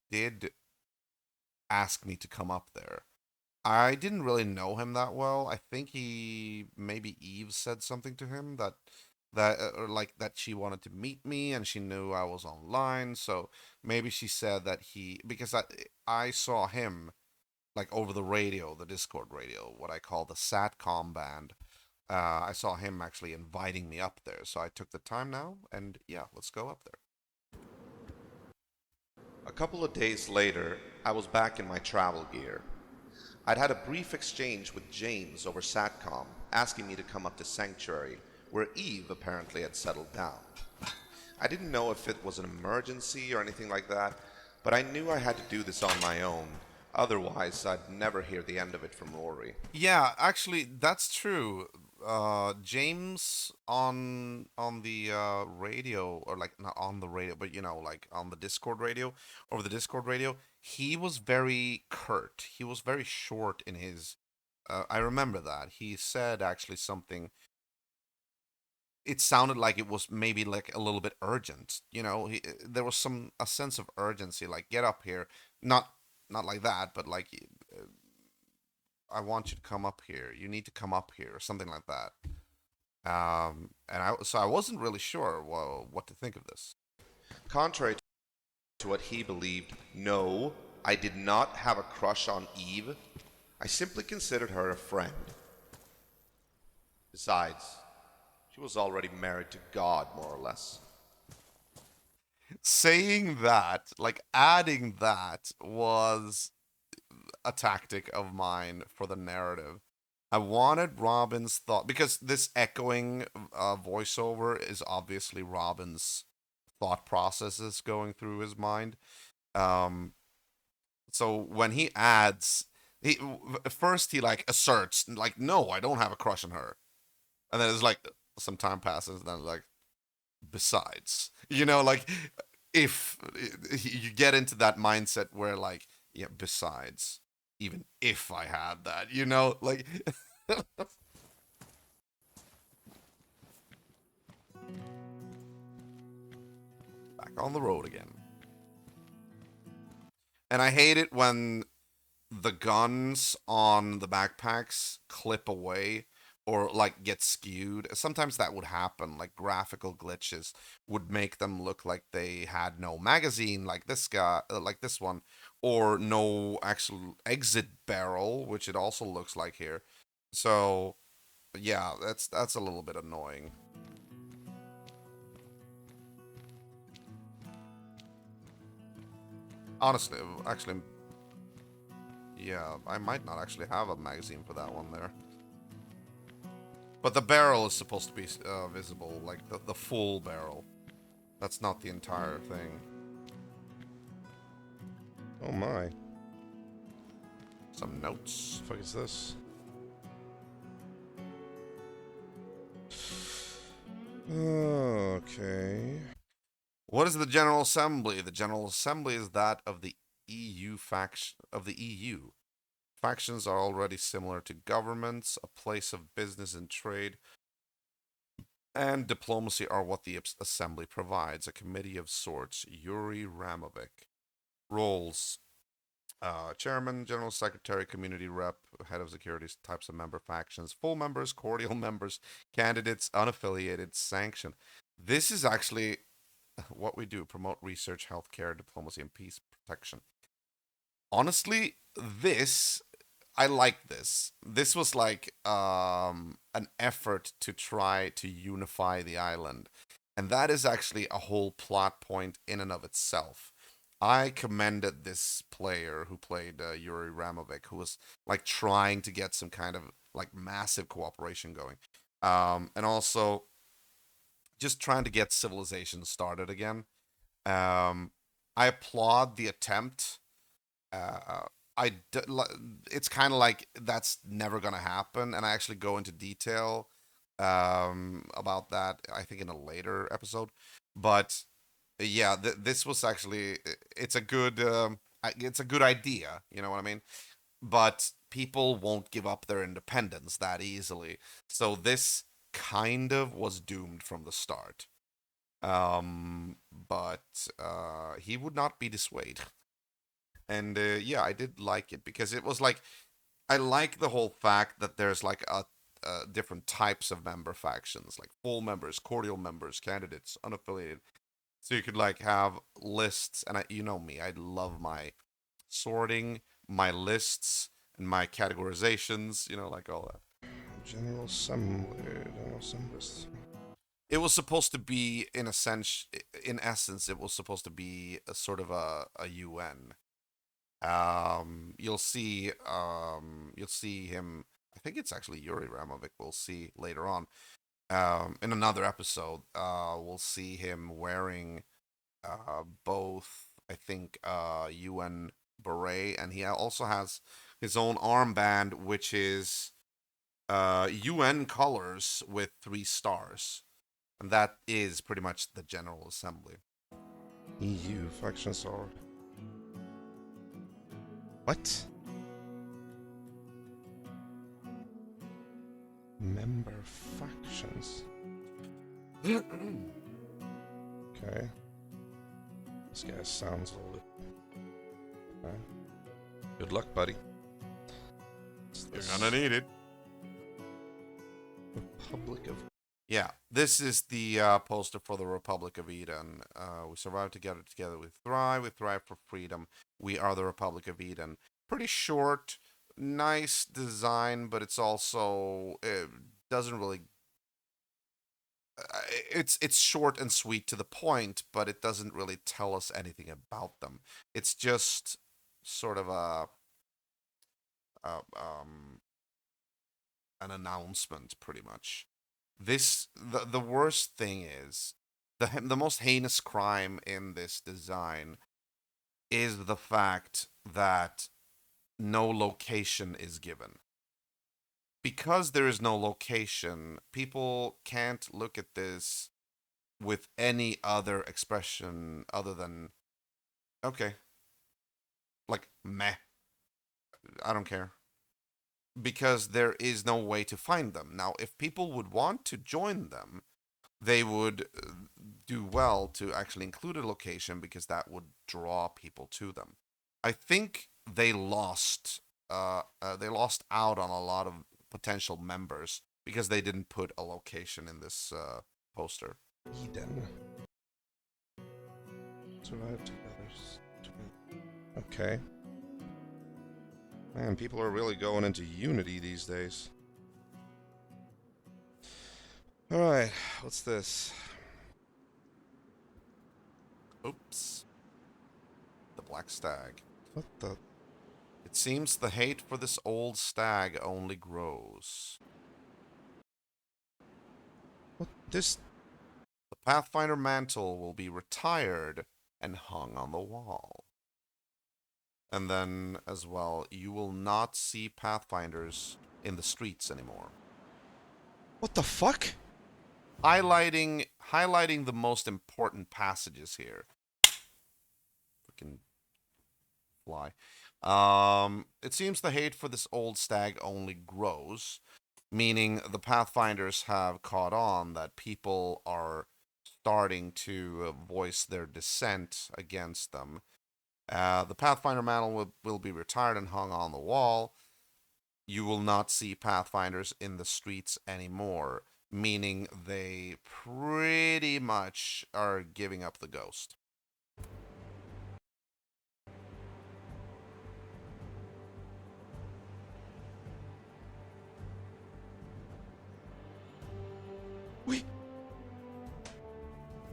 did ask me to come up there. I didn't really know him that well. I think maybe Eve said something to him that or like that she wanted to meet me and she knew I was online. So maybe she said that because I saw him like over the radio, the Discord radio, what I call the Satcom band. I saw him actually inviting me up there, so I took the time now, and yeah, let's go up there.
A couple of days later, I was back in my travel gear. I'd had a brief exchange with James over Satcom, asking me to come up to Sanctuary, where Eve apparently had settled down. I didn't know if it was an emergency or anything like that, but I knew I had to do this on my own. Otherwise, I'd never hear the end of it from Rory.
Yeah, actually, that's true. James on the radio, or like not on the radio, but like on the Discord radio, over the Discord radio, he was very curt. He was very short in his. I remember that he said actually something. It sounded like it was maybe like a little bit urgent. There was a sense of urgency, like get up here, not like that, but like I want you to come up here. You need to come up here, or something like that. So I wasn't really sure what to think of this.
Contrary to what he believed, no, I did not have a crush on Eve. I simply considered her a friend. Besides, she was already married to God, more or less.
Saying that, like adding that, was a tactic of mine for the narrative. I wanted Robin's thought, because this echoing voiceover is obviously Robin's thought processes going through his mind. So when he adds, first he like asserts like, no, I don't have a crush on her, and then it's like some time passes, and then like, besides, like if you get into that mindset where like, yeah, besides, even if I had that, like. Back on the road again. And I hate it when the guns on the backpacks clip away or like get skewed. Sometimes that would happen, like graphical glitches would make them look like they had no magazine, like this guy, like this one, or no actual exit barrel, which it also looks like here. So yeah, that's a little bit annoying. Honestly, actually, yeah, I might not actually have a magazine for that one there. But the barrel is supposed to be visible, like the full barrel. That's not the entire thing.
Oh my.
Some notes.
The fuck is this? Okay.
What is the General Assembly? The General Assembly is that of the EU faction of the EU. Factions are already similar to governments. A place of business and trade and diplomacy are what the assembly provides. A committee of sorts. Yuri Ramovic. Roles: chairman, general secretary, community rep, head of security, types of member factions, full members, cordial members, candidates, unaffiliated, sanctioned. This is actually what we do: promote research, healthcare, diplomacy, and peace protection. Honestly, I like this. This was like an effort to try to unify the island. And that is actually a whole plot point in and of itself. I commended this player who played Yuri Ramovic, who was like trying to get some kind of like massive cooperation going. And also just trying to get civilization started again. Um, I applaud the attempt. Uh, it's kind of like that's never gonna happen, and I actually go into detail about that. I think in a later episode, but yeah, this was actually it's a good idea. You know what I mean? But people won't give up their independence that easily, so this kind of was doomed from the start. But he would not be dissuaded. And yeah, I did like it because it was like I like the whole fact that there's like a different types of member factions, like full members, cordial members, candidates, unaffiliated. So you could like have lists, and you know me, I love my sorting, my lists, and my categorizations. You know, like all that.
General Assembly. General Assemblies.
It was supposed to be, in essence, it was supposed to be a sort of a UN. You'll see him. I think it's actually Yuri Ramovic. We'll see later on. In another episode, we'll see him wearing both. I think UN beret, and he also has his own armband, which is UN colors with 3 stars, and that is pretty much the General Assembly.
EU factions are. What? Member factions. Okay. This guy sounds a little bit. Okay. Good luck, buddy.
You're gonna need it.
Republic of.
Yeah, this is the poster for the Republic of Eden. We survive together, together we thrive for freedom. We are the Republic of Eden. Pretty short, nice design, but it's also it doesn't really. It's short and sweet to the point, but it doesn't really tell us anything about them. It's just sort of a an announcement, pretty much. The worst thing is the most heinous crime in this design is the fact that no location is given. Because there is no location, people can't look at this with any other expression other than okay, like meh, I don't care. Because there is no way to find them. Now, if people would want to join them, they would do well to actually include a location because that would draw people to them. I think they lost out on a lot of potential members because they didn't put a location in this poster.
Eden. Survive together. Okay. Man, people are really going into Unity these days. Alright, what's this?
Oops. The Black Stag.
What the?
It seems the hate for this old stag only grows.
What? This.
The Pathfinder mantle will be retired and hung on the wall. And then, as well, you will not see Pathfinders in the streets anymore.
What the fuck?
Highlighting the most important passages here. Freaking fly. It seems the hate for this old stag only grows, meaning the Pathfinders have caught on that people are starting to voice their dissent against them. The Pathfinder mantle will be retired and hung on the wall. You will not see Pathfinders in the streets anymore, meaning they pretty much are giving up the ghost.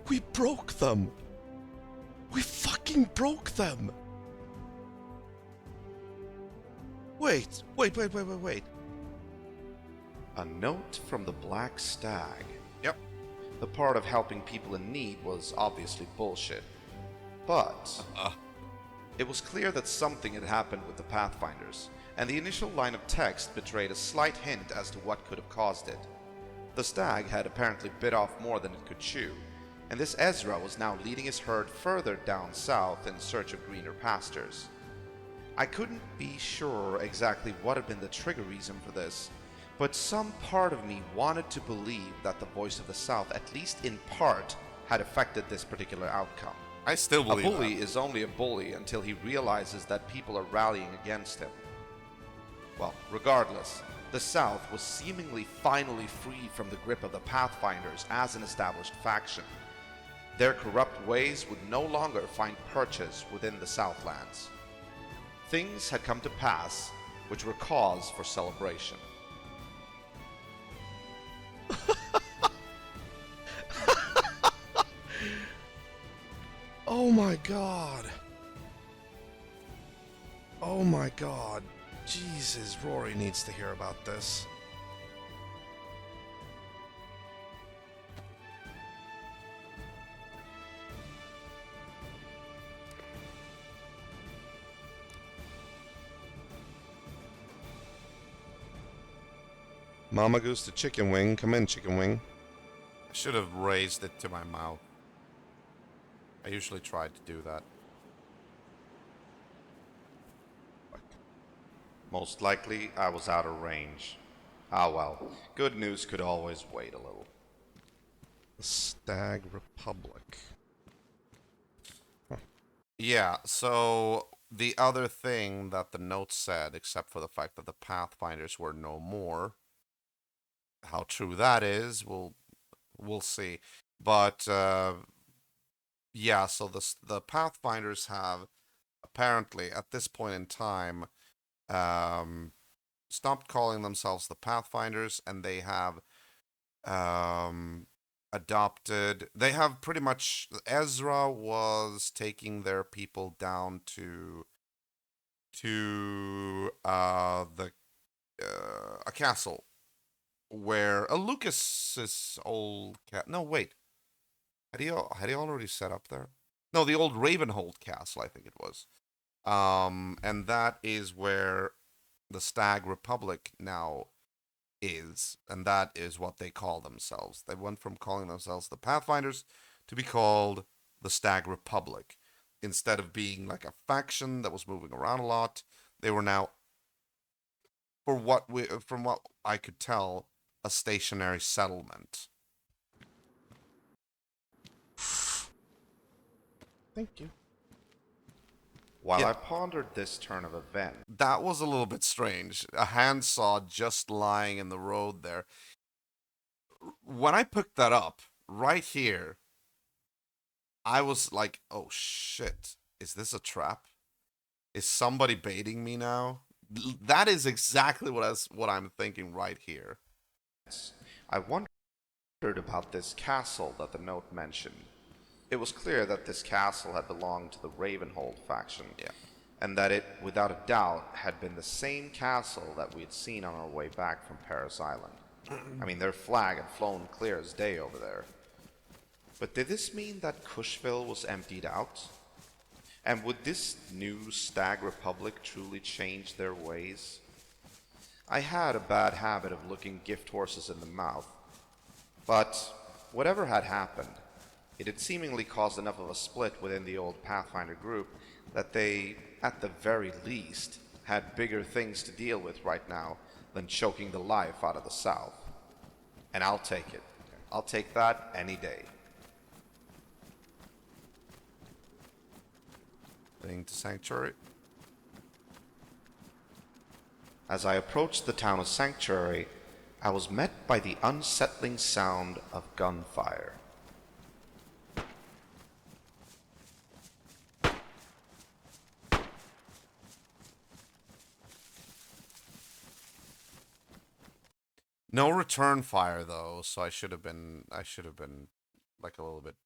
We broke them! We fucking broke them! Wait. A note from the Black Stag.
Yep.
The part of helping people in need was obviously bullshit. But it was clear that something had happened with the Pathfinders, and the initial line of text betrayed a slight hint as to what could have caused it. The stag had apparently bit off more than it could chew, and this Ezra was now leading his herd further down south in search of greener pastures. I couldn't be sure exactly what had been the trigger reason for this, but some part of me wanted to believe that the voice of the South, at least in part, had affected this particular outcome.
I still believe
A bully
that.
is only a bully until he realizes that people are rallying against him. Well, regardless, the South was seemingly finally free from the grip of the Pathfinders as an established faction. Their corrupt ways would no longer find purchase within the Southlands. Things had come to pass which were cause for celebration. Oh my god. Oh my god. Jesus, Rory needs to hear about this. Mama Goose to Chicken Wing. Come in, Chicken Wing.
I should have raised it to my mouth. I usually try to do that.
Most likely, I was out of range. Ah well, good news could always wait a little. The Stag Republic.
Yeah, so the other thing that the note said, except for the fact that the Pathfinders were no more, how true that is, we'll see. But yeah, so the Pathfinders have apparently at this point in time stopped calling themselves the Pathfinders, and they have adopted. They have pretty much. Ezra was taking their people down to the a castle where a Lucas's old cat. No, wait. Had he already set up there? No, the old Ravenhold castle, I think it was. And that is where the Stag Republic now is, and that is what they call themselves. They went from calling themselves the Pathfinders to be called the Stag Republic. Instead of being like a faction that was moving around a lot, they were now, from what I could tell, a stationary settlement.
Thank you. While
Yeah.
I pondered this turn of events,
That was a little bit strange. A handsaw just lying in the road there. When I picked that up, right here, I was like, oh shit, is this a trap? Is somebody baiting me now? That is exactly what I'm thinking right here.
I wonder wondered about this castle that the note mentioned. It was clear that this castle had belonged to the Ravenhold faction,
Yeah.
and that it, without a doubt, had been the same castle that we had seen on our way back from Paris Island. I mean, their flag had flown clear as day over there. But did this mean that Cushville was emptied out? And would this new Stag Republic truly change their ways? I had a bad habit of looking gift horses in the mouth, but whatever had happened, it had seemingly caused enough of a split within the old Pathfinder group that they, at the very least, had bigger things to deal with right now than choking the life out of the South. And I'll take it. I'll take that any day.
Heading to Sanctuary.
As I approached the town of Sanctuary, I was met by the unsettling sound of gunfire.
No return fire though, so I should have been like a little bit.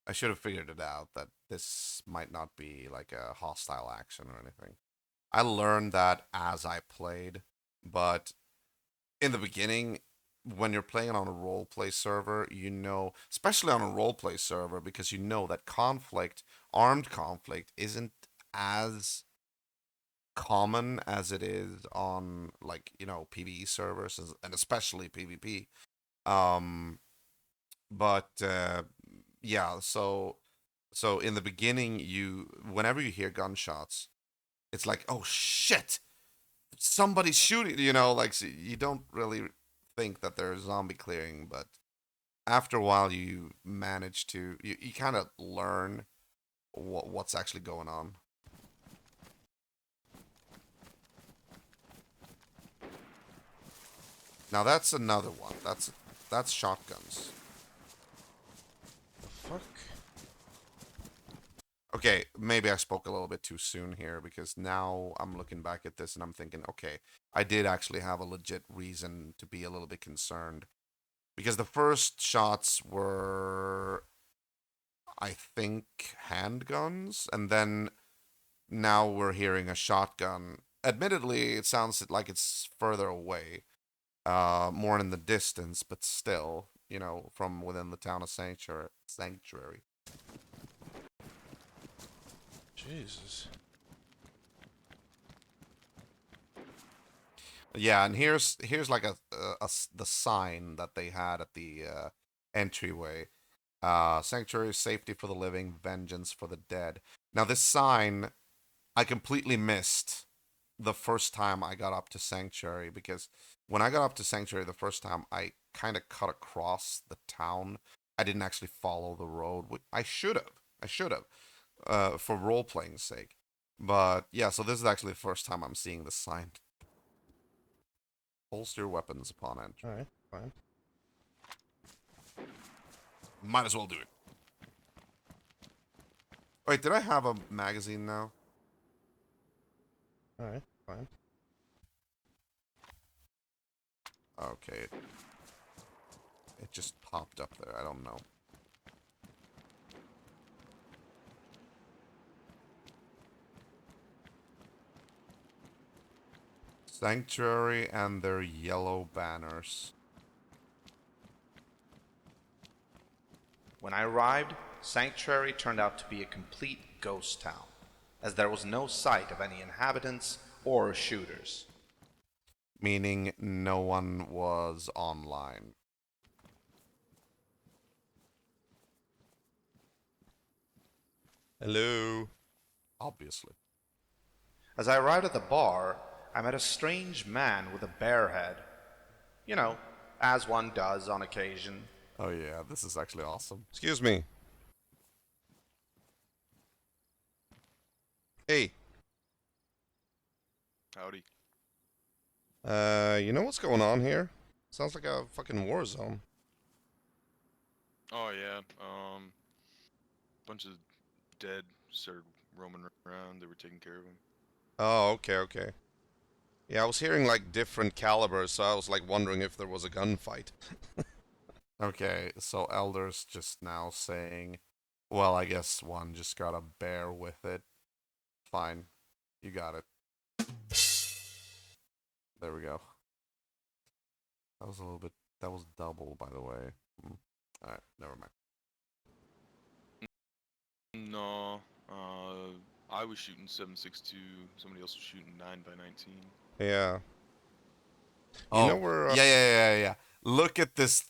I should have figured it out that this might not be like a hostile action or anything. I learned that as I played, but in the beginning, when you're playing on a roleplay server, you know, especially on a roleplay server, because you know that armed conflict, isn't as common as it is on, like, you know, PvE servers and especially PvP. But yeah, so in the beginning, whenever you hear gunshots, it's like, oh shit, somebody's shooting, you know, like, so you don't really think that there's zombie clearing, but after a while you manage to you kind of learn what's actually going on. Now that's another one. That's shotguns.
The fuck?
Okay, maybe I spoke a little bit too soon here, because now I'm looking back at this and I'm thinking, okay, I did actually have a legit reason to be a little bit concerned. Because the first shots were, I think, handguns, and then now we're hearing a shotgun. Admittedly, it sounds like it's further away, more in the distance, but still, you know, from within the town of Sanctuary.
Jesus.
Yeah, and here's like the sign that they had at the entryway. Sanctuary, safety for the living, vengeance for the dead. Now this sign I completely missed the first time I got up to Sanctuary, because when I got up to Sanctuary the first time, I kind of cut across the town. I didn't actually follow the road. I should have. For role playing sake. But yeah, so this is actually the first time I'm seeing the sign. Holster your weapons upon entry.
Alright, fine.
Might as well do it. Wait, did I have a magazine now?
Alright, fine.
Okay. It just popped up there. I don't know. Sanctuary and their yellow banners.
When I arrived, Sanctuary turned out to be a complete ghost town, as there was no sight of any inhabitants or shooters.
Meaning no one was online.
Hello.
Obviously.
As I arrived at the bar, I met a strange man with a bear head. You know, as one does on occasion.
Oh yeah, this is actually awesome.
Excuse me. Hey.
Howdy.
You know what's going on here? Sounds like a fucking war zone.
Oh yeah, bunch of dead started roaming around. They were taking care of them.
Oh, okay. Yeah, I was hearing like different calibers, so I was like wondering if there was a gunfight.
Okay, so Elder's just now saying, well, I guess one just gotta bear with it. Fine. You got it. There we go. That was a little bit. That was double, by the way. Alright, never mind.
No, I was shooting 7.62. Somebody else was shooting 9x19.
Yeah.
Oh,
You know where?
yeah. Look at this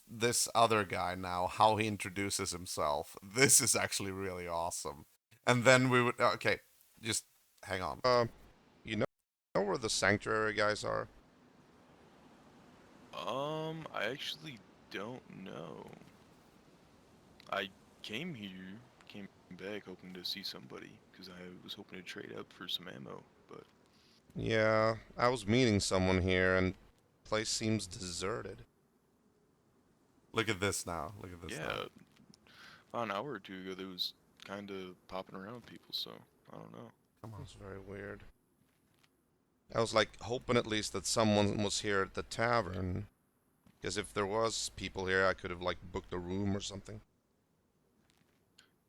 other guy now. How he introduces himself. This is actually really awesome. And then we would. Okay, just hang on.
You know where the sanctuary guys are?
I actually don't know. I came here, came back hoping to see somebody, because I was hoping to trade up for some ammo, but
Yeah, I was meeting someone here, and place seems deserted.
Look at this now. Look at this
yeah,
now.
about an hour or two ago, there was kind of popping around people, so I don't know.
Come on.
That's very weird. I was like hoping at least that someone was here at the tavern. Because if there was people here, I could have like booked a room or something.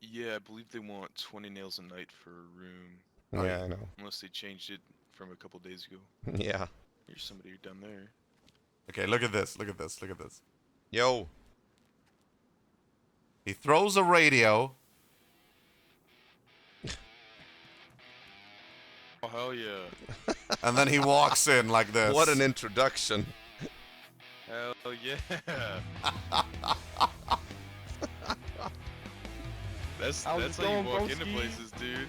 Yeah, I believe they want 20 nails a night for a room,
Oh,
Yeah,
yeah.
I know.
unless they changed it from a couple days ago.
Yeah.
Here's somebody down there.
Okay, look at this. Look at this. Look at this.
Yo.
He throws a radio.
Oh, hell yeah.
And then he walks in like this.
What an introduction.
Hell yeah. That's
How's
that's
it
how you
going,
walk into
broski?
places, dude.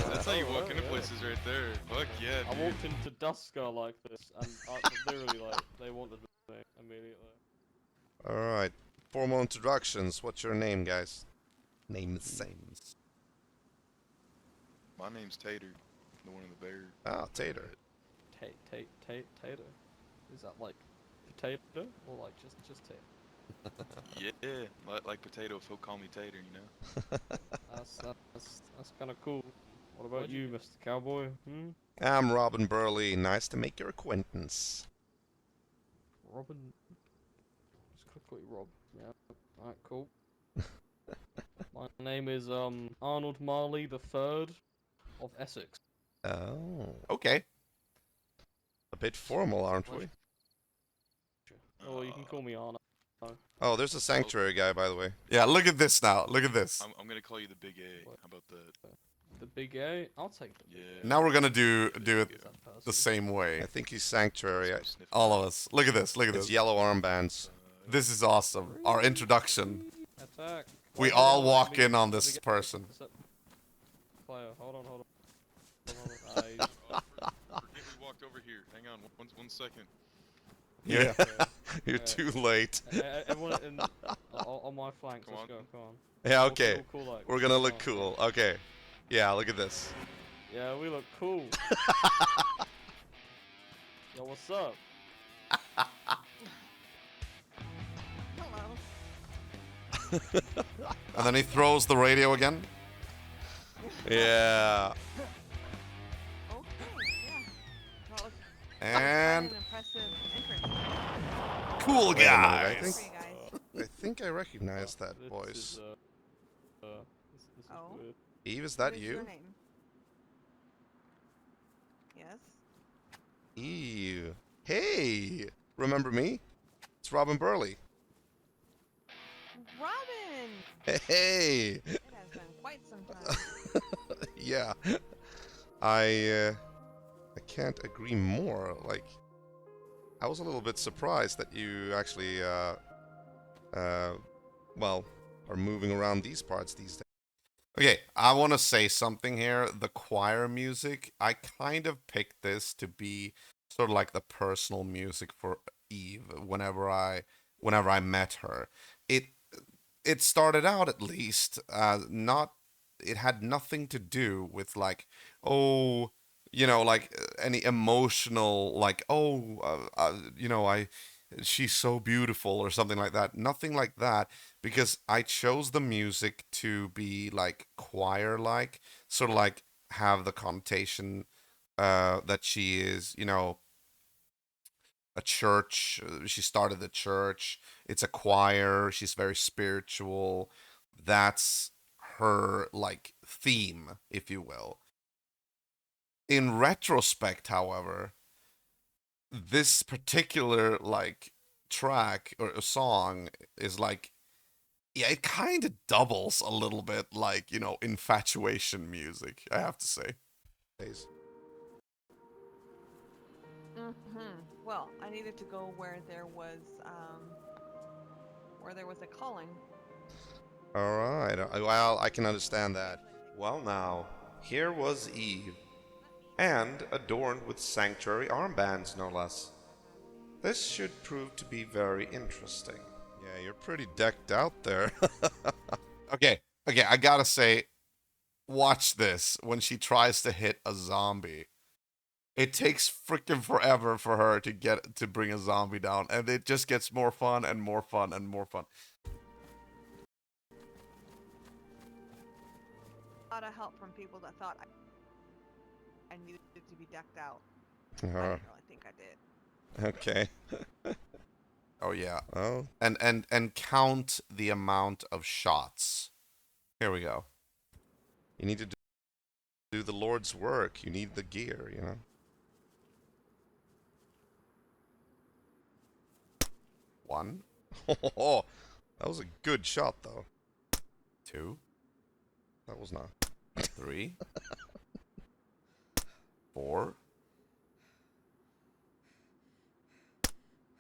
That's how you walk into places right there. Fuck yeah,
I
dude.
walked into Dusker like this, and literally, like, they wanted me immediately.
Alright. Formal introductions. What's your name, guys? Names.
Names.
My name's Tater, the one in the bear.
Ah, Tater.
Tater? Is that like potato or like just tater?
Yeah, like potato. If he'll call me Tater, you know.
That's kind of cool. What about you, Mr. Cowboy?
I'm Robin Burley. Nice to make your acquaintance.
Robin? Just quickly, Rob. Yeah. Alright, cool. My name is Arnold Marley the Third of Essex.
Oh.
Okay.
A bit formal, aren't we?
Or you can call me Arno.
Oh, there's a sanctuary guy, by the way.
Yeah, look at this now. Look at this.
I'm gonna call you the Big A. How about that?
The big A? I'll take the big
Yeah.
Now we're gonna do it
A. Is that
the
person?
same way.
I think he's sanctuary.
Some sniffing.
All of us. Look at this. Look at
It's
this.
yellow armbands.
This is awesome. Our introduction.
Attack.
We
Wait,
all
hold on,
walk
let me
in
get-
on
let me
this
get-
person.
Player, hold on.
Oh, forget we walked over here. Hang on, one second.
Yeah.
Okay.
You're
Okay.
too late.
Everyone on my flanks,
Come
let's
on.
go, come on.
Yeah,
We'll
okay.
look cool, like,
We're gonna
come
look
on.
cool. Okay. Yeah, look at this.
Yeah, we look cool. Yo, what's up?
And then he throws the radio again.
Yeah.
Okay, yeah. Well, it's
And
quite an impressive entrance.
cool
Wait a minute,
guys.
For you guys.
I think I recognize that
This
voice.
is, this is
Oh.
weird.
Eve, is
What
that
is
you?
your name? Yes.
Eve. Hey! Remember me? It's Robin Burley.
Robin!
Hey!
It has been quite some time.
Yeah. I can't agree more. Like, I was a little bit surprised that you actually, well, are moving around these parts these days.
Okay, I want to say something here. The choir music, I kind of picked this to be sort of like the personal music for Eve whenever I met her. It started out at least not it had nothing to do with like, oh, like any emotional like, oh, she's so beautiful or something like that. Nothing like that, because I chose the music to be like choir like, sort of like have the connotation that she is, a church. She started a church. It's a choir. She's very spiritual. That's her like theme, if you will. In retrospect, however, this particular like track or a song is like, yeah, it kind of doubles a little bit like, infatuation music, I have to say.
Well, I needed to go where there was a calling.
All right. Well, I can understand that.
Well, now, here was Eve, and adorned with sanctuary armbands, no less. This should prove to be very interesting.
Yeah, you're pretty decked out there.
Okay, I gotta say, watch this when she tries to hit a zombie. It takes freaking forever for her to bring a zombie down, and it just gets more fun and more fun and more fun.
A lot of help from people that thought I needed to be decked out. I
Uh,
didn't really think I did.
okay.
Oh yeah.
Oh,
And count the amount of shots. Here we go.
you need to do the Lord's work. You need the gear, you know?
One,
Oh, that was a good shot, though.
2,
That was not.
3, 4,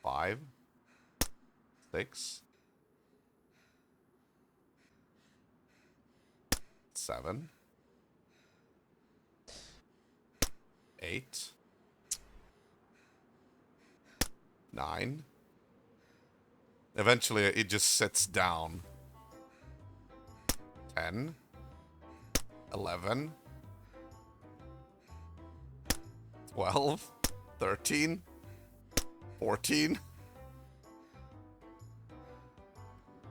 5, 6, 7, 8, 9. Eventually, it just sits down. 10, 11, 12, 13, 14.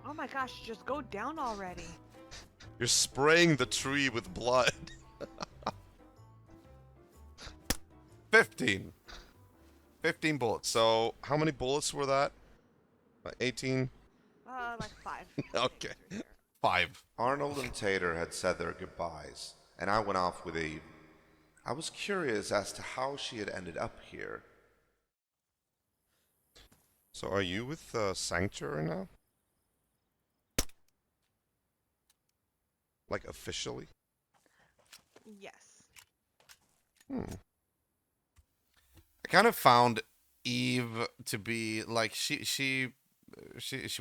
Oh my gosh, just go down already.
You're spraying the tree with blood.
15. 15 bullets.
So, how many bullets were that? 18?
Like 5.
Okay.
5.
Arnold and Tater had said their goodbyes, and I went off with Eve. I was curious as to how she had ended up here.
So, are you with Sanctuary now? Like, officially?
Yes.
Hmm.
I kind of found Eve to be like she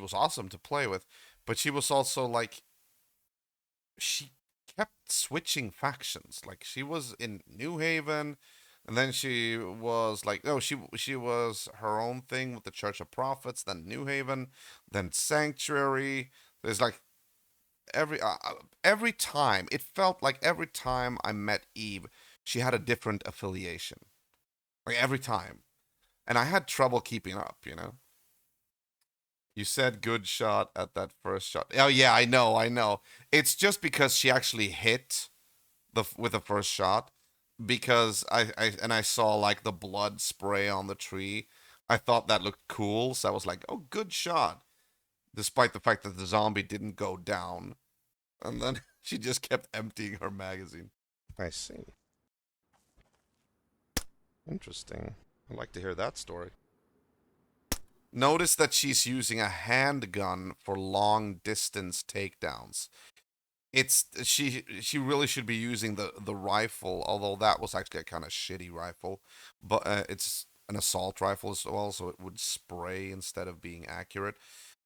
was awesome to play with, but she was also like she kept switching factions. Like she was in New Haven, and then she was like no, she was her own thing with the Church of Prophets, then New Haven, then Sanctuary. There's like every time it felt like every time I met Eve, she had a different affiliation. Like every time. And I had trouble keeping up. You said good shot at that first shot. Oh yeah, I know. It's just because she actually hit with the first shot because I saw like the blood spray on the tree. I thought that looked cool, so I was like, "Oh, good shot." Despite the fact that the zombie didn't go down. And then she just kept emptying her magazine.
I see. Interesting. I'd like to hear that story.
Notice that she's using a handgun for long distance takedowns. It's she really should be using the rifle, although that was actually a kind of shitty rifle. But it's an assault rifle as well, so it would spray instead of being accurate.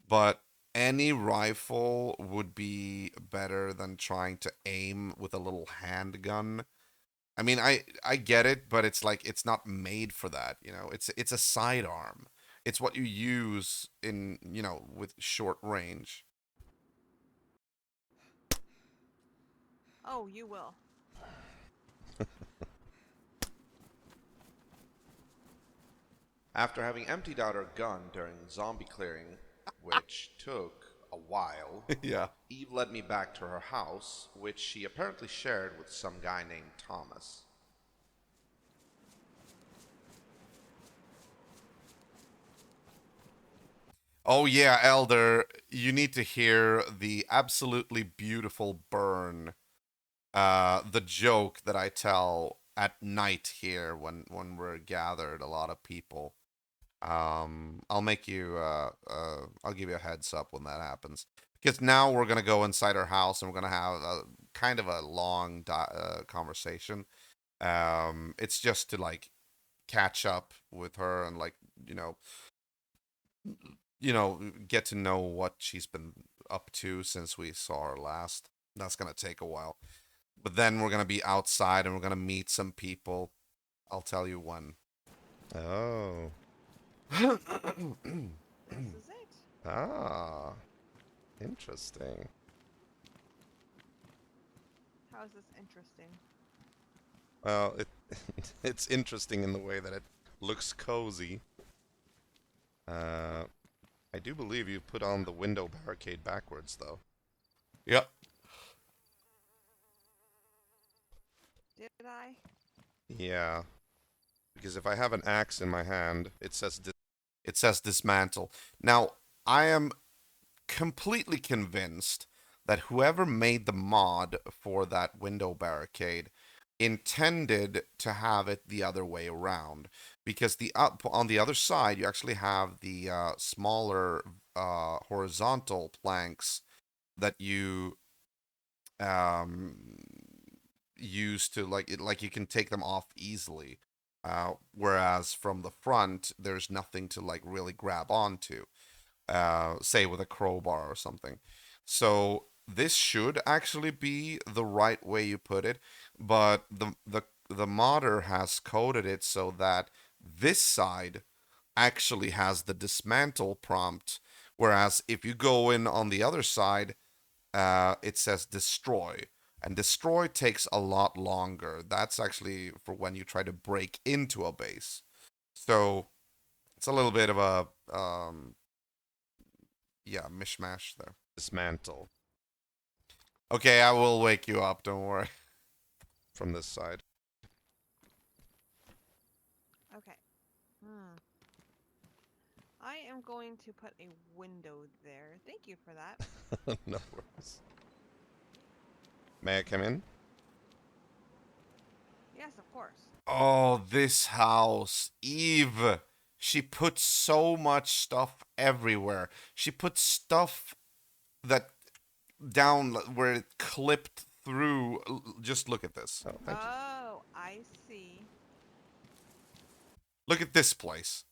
But any rifle would be better than trying to aim with a little handgun. I mean, I get it, but it's like it's not made for that. It's a sidearm. It's what you use in, with short range.
Oh, you will.
After having emptied out her gun during zombie clearing, which took a while,
Yeah.
Eve led me back to her house, which she apparently shared with some guy named Thomas.
Oh yeah, Elder, you need to hear the absolutely beautiful burn. The joke that I tell at night here when we're gathered, a lot of people. I'll make you. I'll give you a heads up when that happens. Because now we're gonna go inside her house and we're gonna have a kind of a long conversation. It's just to like catch up with her and like you know get to know what she's been up to since we saw her last. That's gonna take a while. But then we're gonna be outside and we're gonna meet some people. I'll tell you when.
Oh.
This is it.
Ah. Interesting.
How is this interesting?
Well, it's interesting in the way that it looks cozy. I do believe you put on the window barricade backwards, though.
Yep.
Did I?
Yeah. Because if I have an axe in my hand, it says
It says dismantle. Now, I am completely convinced that whoever made the mod for that window barricade intended to have it the other way around, because the on the other side you actually have the smaller horizontal planks that you um, use to like you can take them off easily, whereas from the front there's nothing to like really grab onto, say with a crowbar or something. So this should actually be the right way you put it, but the modder has coded it so that this side actually has the dismantle prompt, whereas if you go in on the other side, it says destroy. And destroy takes a lot longer. That's actually for when you try to break into a base. So it's a little bit of a yeah, mishmash there.
dismantle
Okay, I will wake you up, don't worry.
from this side.
Okay. I am going to put a window there. Thank you for that.
No worries. May I come in?
Yes, of course.
Oh, this house. Eve. She put so much stuff everywhere. She put stuff that down where it clipped through. Just look at this.
Oh, thank you.
Oh, I see.
Look at this place.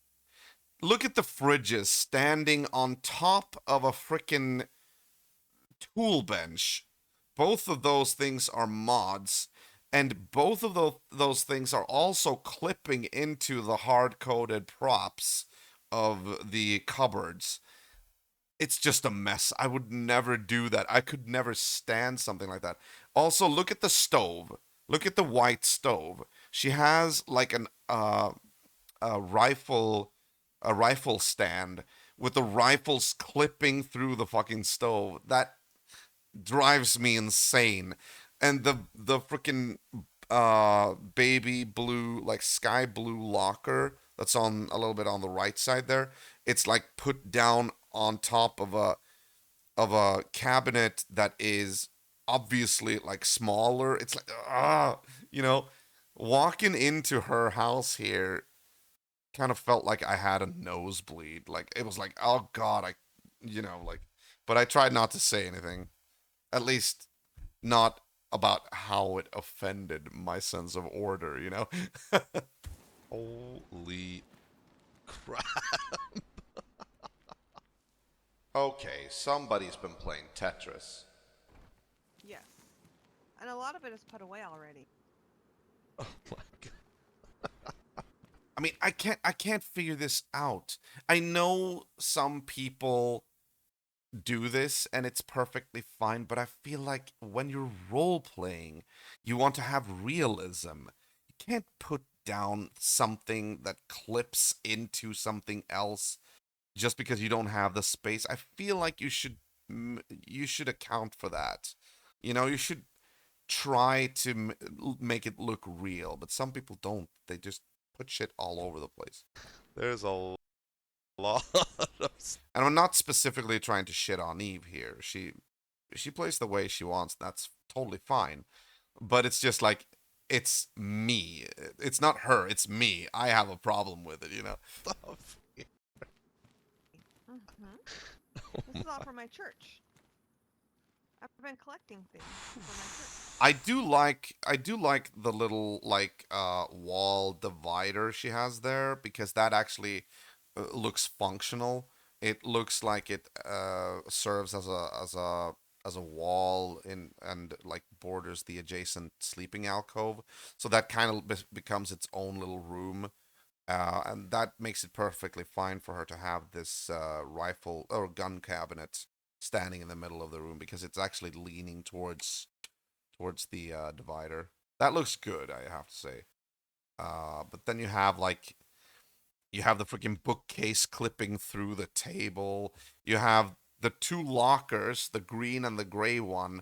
Look at the fridges standing on top of a frickin' tool bench. Both of those things are mods, and both of those things are also clipping into the hard-coded props of the cupboards. It's just a mess. I would never do that. I could never stand something like that. Also, look at the stove. Look at the white stove. She has like a rifle a rifle stand with the rifles clipping through the fucking stove. That drives me insane. And the freaking baby blue, like sky blue locker that's on a little bit on the right side there, it's like put down on top of a cabinet that is obviously like smaller. It's like you know, walking into her house here kind of felt like I had a nosebleed. Like it was like, oh god, like. But I tried not to say anything, at least not about how it offended my sense of order.
Holy crap.
Okay, somebody's been playing Tetris.
Yes. And a lot of it is put away already.
Oh my god.
I mean, I can't figure this out. I know some people do this and it's perfectly fine, but I feel like when you're role playing, you want to have realism. You can't put down something that clips into something else just because you don't have the space. I feel like you should account for that. You should try to make it look real, but some people don't. They just put shit all over the place.
There's a lot of
And I'm not specifically trying to shit on Eve here. She plays the way she wants. That's totally fine. But it's just like it's me. It's not her. It's me. I have a problem with it. You know.
Stuff.
Mm-hmm. This is all for my church. I've been collecting things for my church.
I do like the little like wall divider she has there because that actually looks functional. It looks like it serves as a wall in and like borders the adjacent sleeping alcove. So that kind of becomes its own little room. And that makes it perfectly fine for her to have this rifle or gun cabinet standing in the middle of the room because it's actually leaning towards the divider. That looks good, I have to say. But then you have the freaking bookcase clipping through the table. You have the two lockers, the green and the gray one.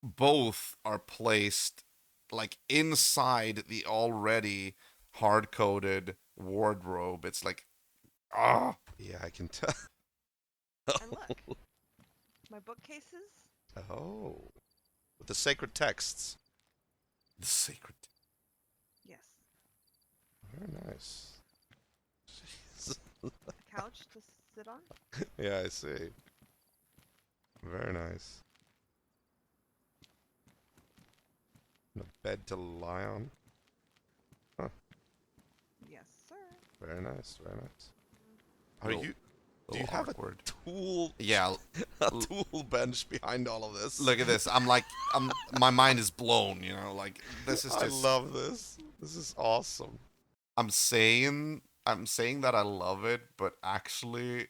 Both are placed like inside the already hard coded wardrobe. It's like ah.
Yeah, I can tell.
And look, my bookcases.
Oh, with the sacred texts.
The secret.
Yes.
Very nice.
A couch to sit on.
Yeah, I see. Very nice. And a bed to lie on.
Yes, sir.
Very nice. Very nice. Are
Little-
you? Do
little
you have
awkward.
a tool?
Yeah.
A tool bench behind all of this.
Look at this. My mind is blown, you know, like this is
I
just
love this. This is awesome.
I'm saying that I love it, but actually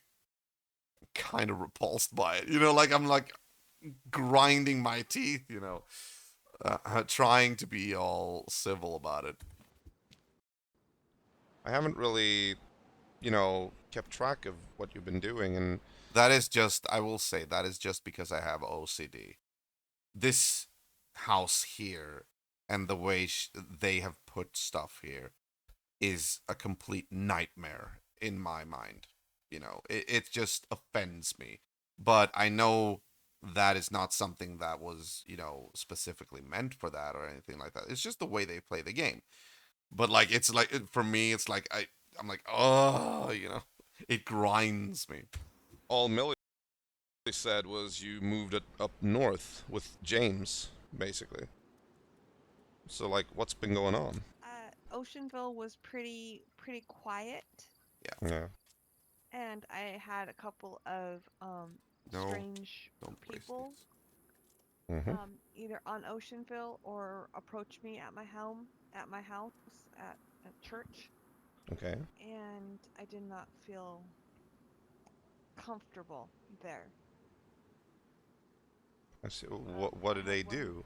kind of repulsed by it. You know, like I'm like grinding my teeth, you know, trying to be all civil about it.
I haven't really, kept track of what you've been doing, and
That is just, I will say, that is just because I have OCD. This house here and the way they have put stuff here is a complete nightmare in my mind. You know, it just offends me. But I know that is not something that was, you know, specifically meant for that or anything like that. It's just the way they play the game. But like, it's like, for me, it's like, I'm like, oh, you know, it grinds me.
all Millie said was you moved it up north with James, basically. So, like, what's been going on?
Oceanville was pretty quiet,
Yeah.
and I had a couple of
No,
strange
don't waste
people
these.
Mm-hmm.
either on Oceanville or approach me at my house at church,
Okay.
and I did not feel comfortable there.
I see. What did
I had
they
one.
do?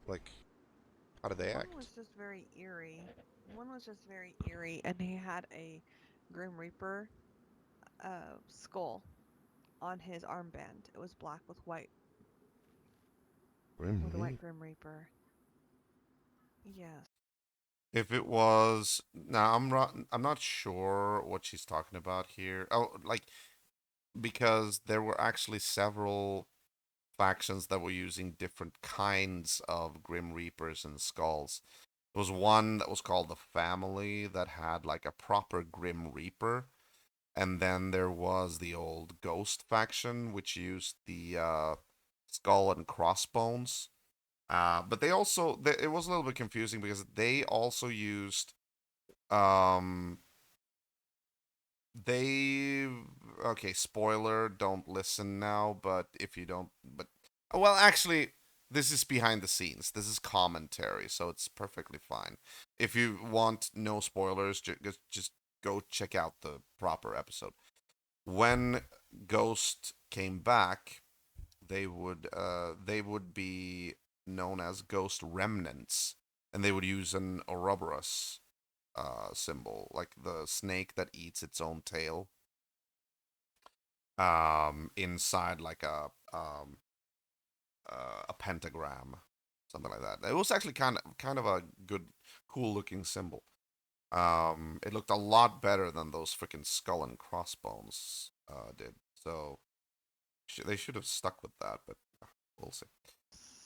Like, how did they
One
act?
was just very eerie. One was just very eerie, and he had a Grim Reaper skull on his armband. It was black with white, with a white Grim Reaper. Yes.
If it was now, I'm not sure what she's talking about here. Oh, like because there were actually several factions that were using different kinds of Grim Reapers and skulls. There was one that was called the Family that had like a proper Grim Reaper, and then there was the old Ghost faction which used the skull and crossbones. But it was a little bit confusing because they also used um they okay, spoiler, don't listen now, but if you don't but well, actually this is behind the scenes. This is commentary, so it's perfectly fine. If you want no spoilers, just go check out the proper episode. When Ghost came back, they would be known as Ghost Remnants, and they would use an Ouroboros symbol, like the snake that eats its own tail. Inside like a pentagram, something like that. It was actually kind of a good, cool looking symbol. It looked a lot better than those freaking skull and crossbones did. So they should have stuck with that, but we'll see.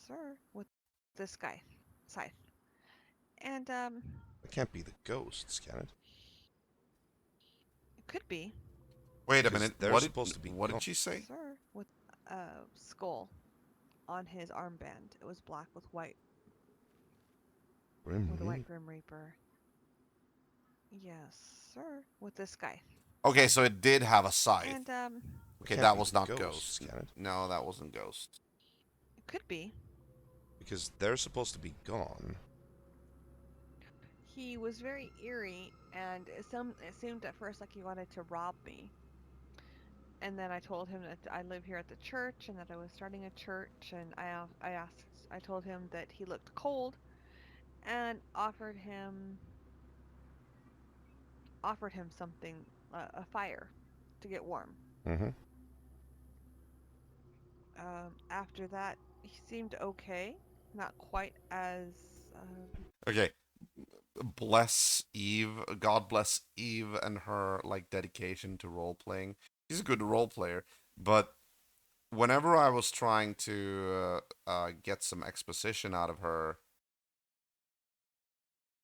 Sir, with this guy, Scythe. And,
It can't be the ghosts, can it?
it could be.
Wait a
Because
minute.
they're supposed to be
What did
gone.
she say?
Sir, with a skull on his armband. It was black with white,
Grim
with a white
Reaper.
Grim Reaper. Yes, sir, with this guy.
Okay, so it did have a scythe.
And,
Okay,
Can't
that
be
was
the
not
ghosts,
Ghost.
can it?
No, that wasn't Ghost.
it could be.
Because they're supposed to be gone.
He was very eerie, and it seemed at first like he wanted to rob me. And then I told him that I live here at the church and that I was starting a church, and I told him that he looked cold, and offered him something, a fire, to get warm.
Mm-hmm.
After that, he seemed okay, not quite as.
Okay, bless Eve. God bless Eve and her like dedication to role playing. She's a good role player, but whenever I was trying to get some exposition out of her,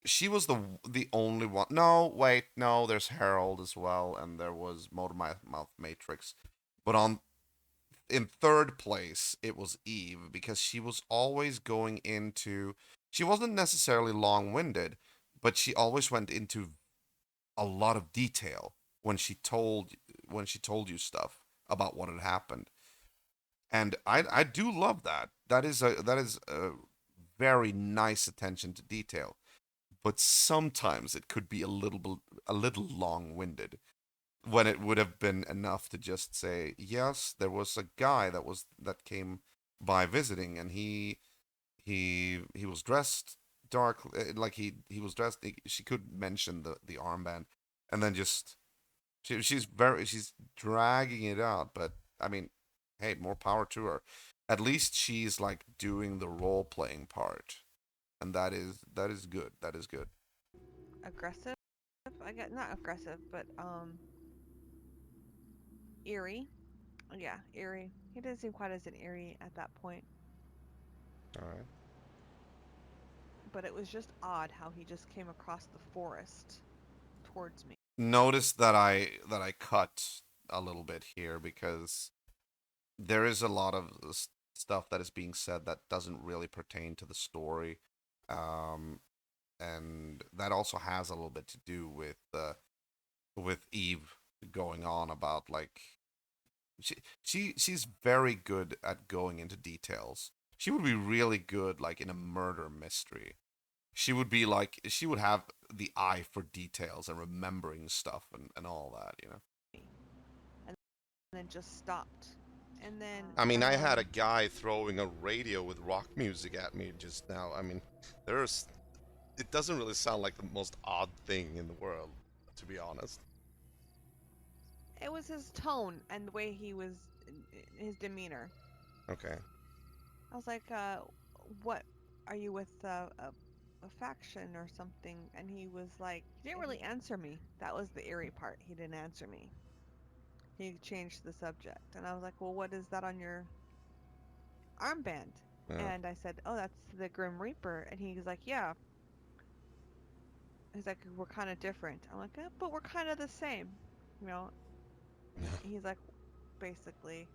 she was the only one. No, wait, no. There's Harold as well, and there was Motor Mouth Matrix, but on in third place it was Eve because she was always going into. She wasn't necessarily long-winded, but she always went into a lot of detail when she told you stuff about what had happened, and I do love that. That is a very nice attention to detail, but sometimes it could be a little long-winded when it would have been enough to just say, yes, there was a guy that came by visiting, and he was dressed dark, like he was dressed. She could mention the armband, and then just she's dragging it out. But I mean, hey, more power to her. At least she's like doing the role playing part, and that is good. That is good.
Aggressive. I get not aggressive, but eerie. Yeah, eerie. He didn't seem quite as an eerie at that point,
All right.
but it was just odd how he just came across the forest towards me.
Notice that I cut a little bit here because there is a lot of stuff that is being said that doesn't really pertain to the story, um, and that also has a little bit to do with Eve going on about like she's very good at going into details. She would be really good like in a murder mystery. She would be like she would have the eye for details and remembering stuff and all that, you know.
And then just stopped. And then
I mean, I had a guy throwing a radio with rock music at me just now. I mean, there's. It doesn't really sound like the most odd thing in the world, to be honest.
it was his tone and the way he was, his demeanor.
Okay.
I was like, what? Are you with a faction or something? And he was like, he didn't really answer me. That was the eerie part. He didn't answer me. He changed the subject. And I was like, well, what is that on your armband?
Yeah.
And I said, oh, that's the Grim Reaper. And he was like, yeah. He's like, we're kind of different. I'm like, but we're kind of the same. You know? He's like, basically.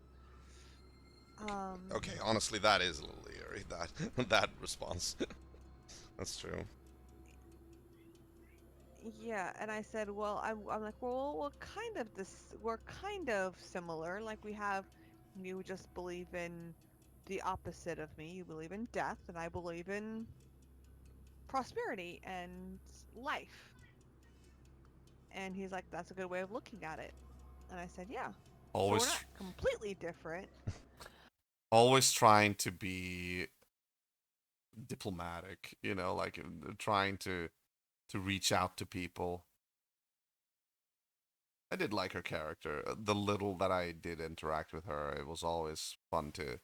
Okay, honestly, that is a little eerie. That that response. That's true.
Yeah, and I said, well, I'm like, well, we're kind of similar. Like you just believe in the opposite of me. You believe in death, and I believe in prosperity and life. And he's like, that's a good way of looking at it. And I said, yeah. So we're
Always
not completely different.
always trying to be diplomatic, you know, like trying to reach out to people. I did like her character. The little that I did interact with her, it was always fun to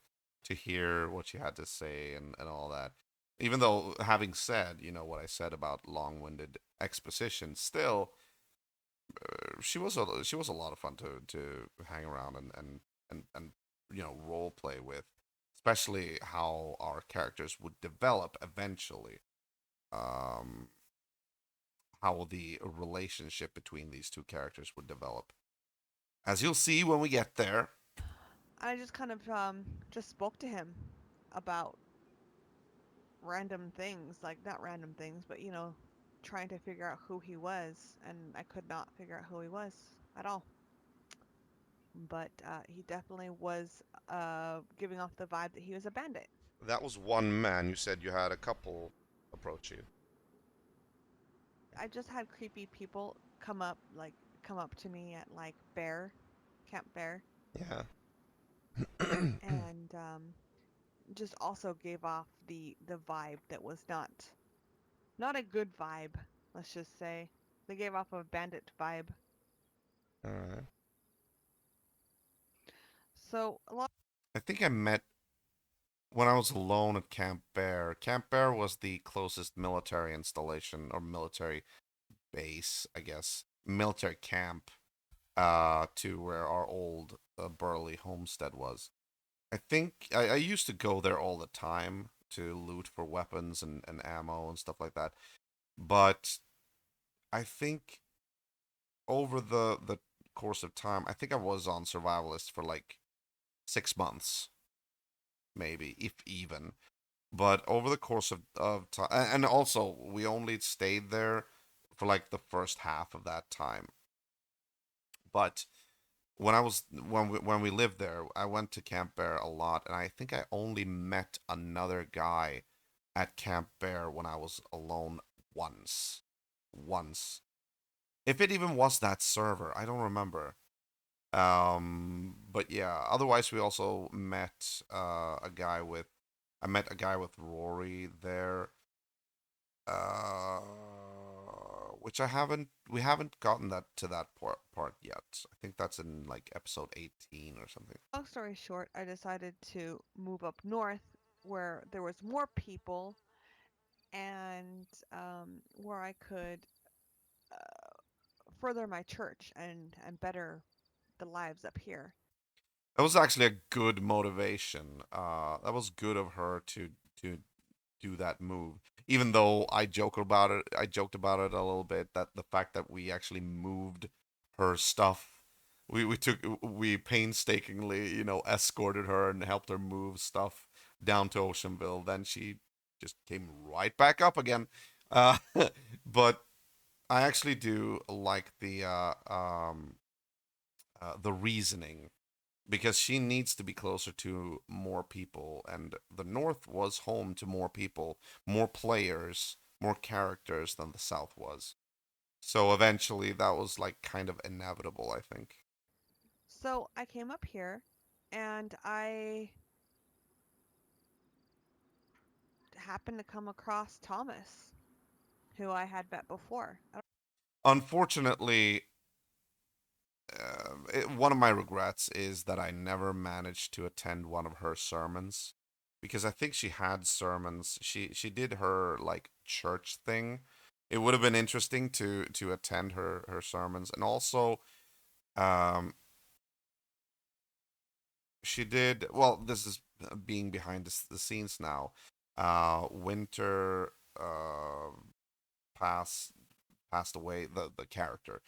hear what she had to say and all that. Even though having said, you know, what I said about long-winded exposition. Still, she was a lot of fun to hang around and role play with, especially how our characters would develop eventually. Um, how the relationship between these two characters would develop, as you'll see when we get there.
I just kind of just spoke to him about random things, like not random things, but trying to figure out who he was, and I could not figure out who he was at all. But he definitely was giving off the vibe that he was a bandit.
That was one man. You said you had a couple approach you.
I just had creepy people come up to me at like Camp Bear,
Yeah.
and just also gave off the vibe that was not a good vibe. Let's just say they gave off a bandit vibe.
All right.
So a lot.
I think I met when I was alone at Camp Bear. Camp Bear was the closest military installation or military base, I guess, military camp to where our old Burley homestead was. I think I used to go there all the time to loot for weapons and ammo and stuff like that. But I think over the course of time, I think I was on survivalist for like 6 months, maybe, if even. But over the course of time, and also we only stayed there for like the first half of that time. But when we lived there, I went to Camp Bear a lot, and I think I only met another guy at Camp Bear when I was alone once. Once. If it even was that server, I don't remember. But yeah, otherwise we also met a guy with I met a guy with Rory there. Uh, which we haven't gotten that to that part yet. I think that's in like episode 18 or something.
Long story short, I decided to move up north where there was more people and where I could further my church and better the lives up here.
That was actually a good motivation. That was good of her to do that move. Even though I joked about it a little bit, that the fact that we actually moved her stuff, we painstakingly, escorted her and helped her move stuff down to Oceanville. Then she just came right back up again. Uh, but I actually do like the reasoning, because she needs to be closer to more people, and the north was home to more people, more players, more characters than the south was. So eventually that was like kind of inevitable, I think.
So I came up here and I happened to come across Thomas, who I had met before.
Unfortunately, one of my regrets is that I never managed to attend one of her sermons, because I think she had sermons. She did her like church thing. It would have been interesting to attend her sermons, and also um she did well. This is being behind the scenes now. Winter pass passed away. The character,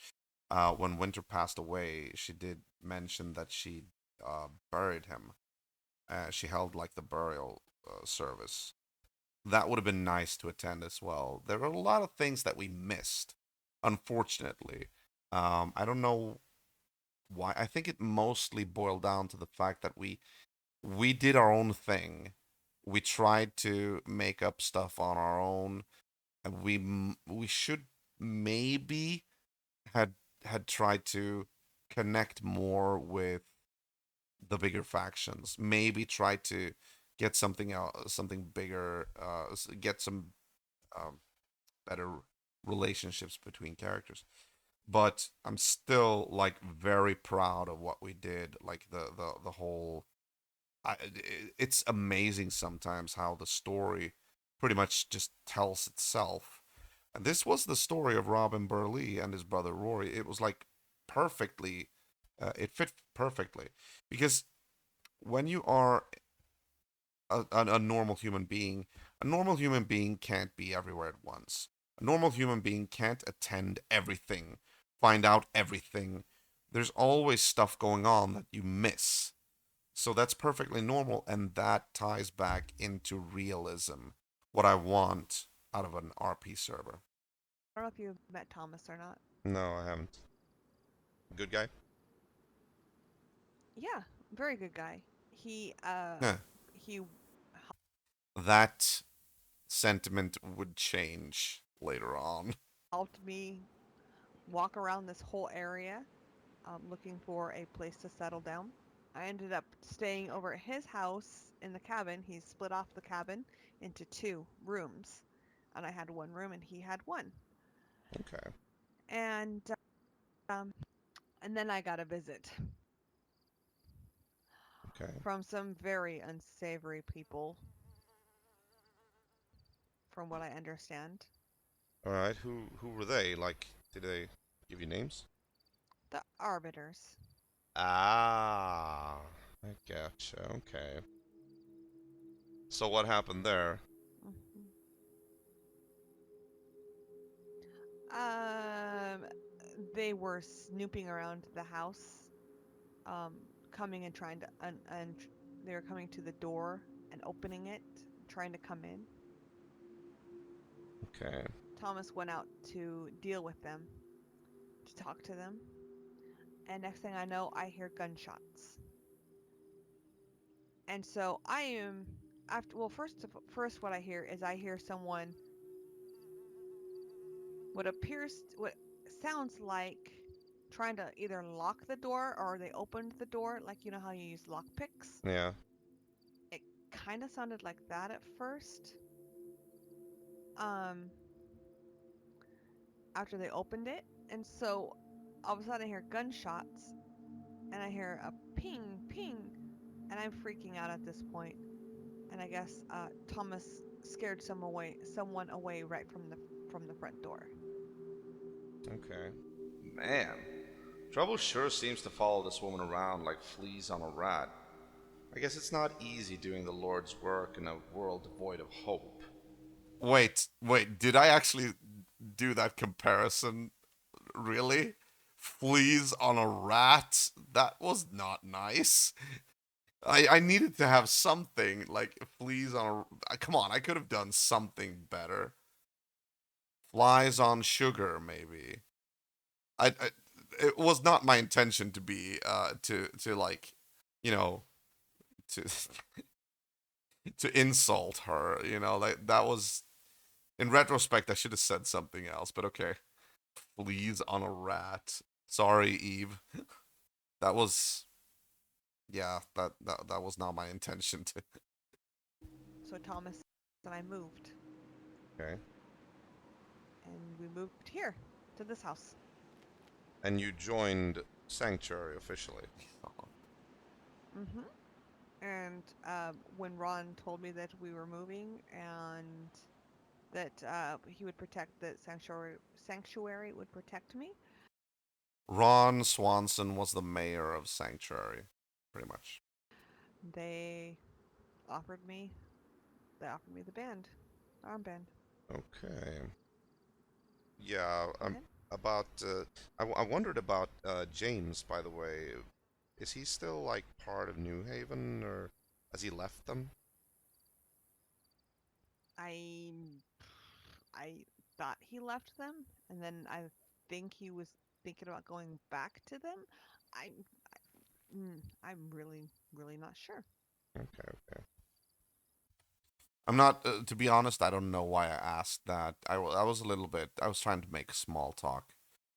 when Winter passed away, she did mention that she buried him. She held like the burial service. That would have been nice to attend as well. There were a lot of things that we missed, unfortunately. I don't know why. I think it mostly boiled down to the fact that we did our own thing. We tried to make up stuff on our own, and we should maybe had had tried to connect more with the bigger factions. Maybe try to get something else, something bigger. Get some um, better relationships between characters. But I'm still like very proud of what we did. Like the whole. It's amazing sometimes how the story pretty much just tells itself. And this was the story of Robin Burley and his brother Rory. It was like perfectly, it fit perfectly because when you are a normal human being can't be everywhere at once. A normal human being can't attend everything, find out everything. There's always stuff going on that you miss. So that's perfectly normal, and that ties back into realism. What I want out of an RP server.
I don't know if you've met Thomas or not.
No, I haven't. Good guy?
Yeah, very good guy.
Yeah,
He
that sentiment would change later on.
helped me walk around this whole area, looking for a place to settle down. I ended up staying over at his house in the cabin. He split off the cabin into 2 rooms, and I had 1 room and he had one.
Okay.
And um, and then I got a visit
Okay.
from some very unsavory people, from what I understand.
All right. Who were they? Like, did they give you names?
The arbiters.
Ah, I gotcha. Okay. So what happened there?
Mhm. Um, they were snooping around the house, um, coming and trying to, and they were coming to the door and opening it, trying to come in.
Okay.
Thomas went out to deal with them, to talk to them, and next thing I know, I hear gunshots. And so I am after. Well, first, what I hear is I hear someone what sounds like trying to either lock the door or they opened the door, like you know how you use lock picks.
Yeah.
It kind of sounded like that at first. Um, After they opened it, and so all of a sudden I hear gunshots, and I hear a ping, ping, and I'm freaking out at this point. And I guess Thomas scared someone away right from the front door.
Okay. Man, trouble sure seems to follow this woman around like fleas on a rat. I guess it's not easy doing the Lord's work in a world devoid of hope.
Wait, did I actually do that comparison? Really? Fleas on a rat? That was not nice. I needed to have something like fleas on a. Come on, I could have done something better. Flies on sugar, maybe. I it was not my intention to be to like, you know, to to insult her. You know, like that was in retrospect. I should have said something else, but okay. Fleas on a rat. Sorry, Eve. That was yeah. That was not my intention to.
So Thomas and I moved,
Okay.
and we moved here to this house.
And you joined Sanctuary officially.
Mhm. And when Ron told me that we were moving and that he would protect the sanctuary would protect me,
Ron Swanson was the mayor of Sanctuary, pretty much.
they offered me the armband.
Okay. Yeah.
Go ahead.
About. I wondered about James. By the way, is he still like part of New Haven, or has he left them?
I I thought he left them, and then I think he was thinking about going back to them. I I'm really not sure.
Okay. Okay.
I'm not, to be honest, I don't know why I asked that. I was a little bit, I was trying to make small talk.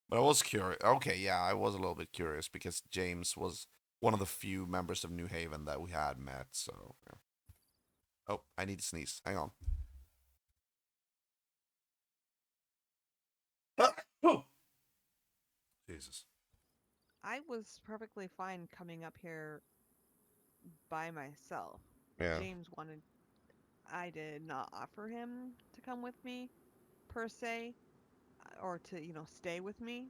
But I was curious. Okay, yeah, I was a little bit curious because James was one of the few members of New Haven that we had met, so. Yeah. Oh, I need to sneeze. Hang on. Oh, Jesus.
I was perfectly fine coming up here by myself.
Yeah.
James wanted I did not offer him to come with me per se. or to stay with me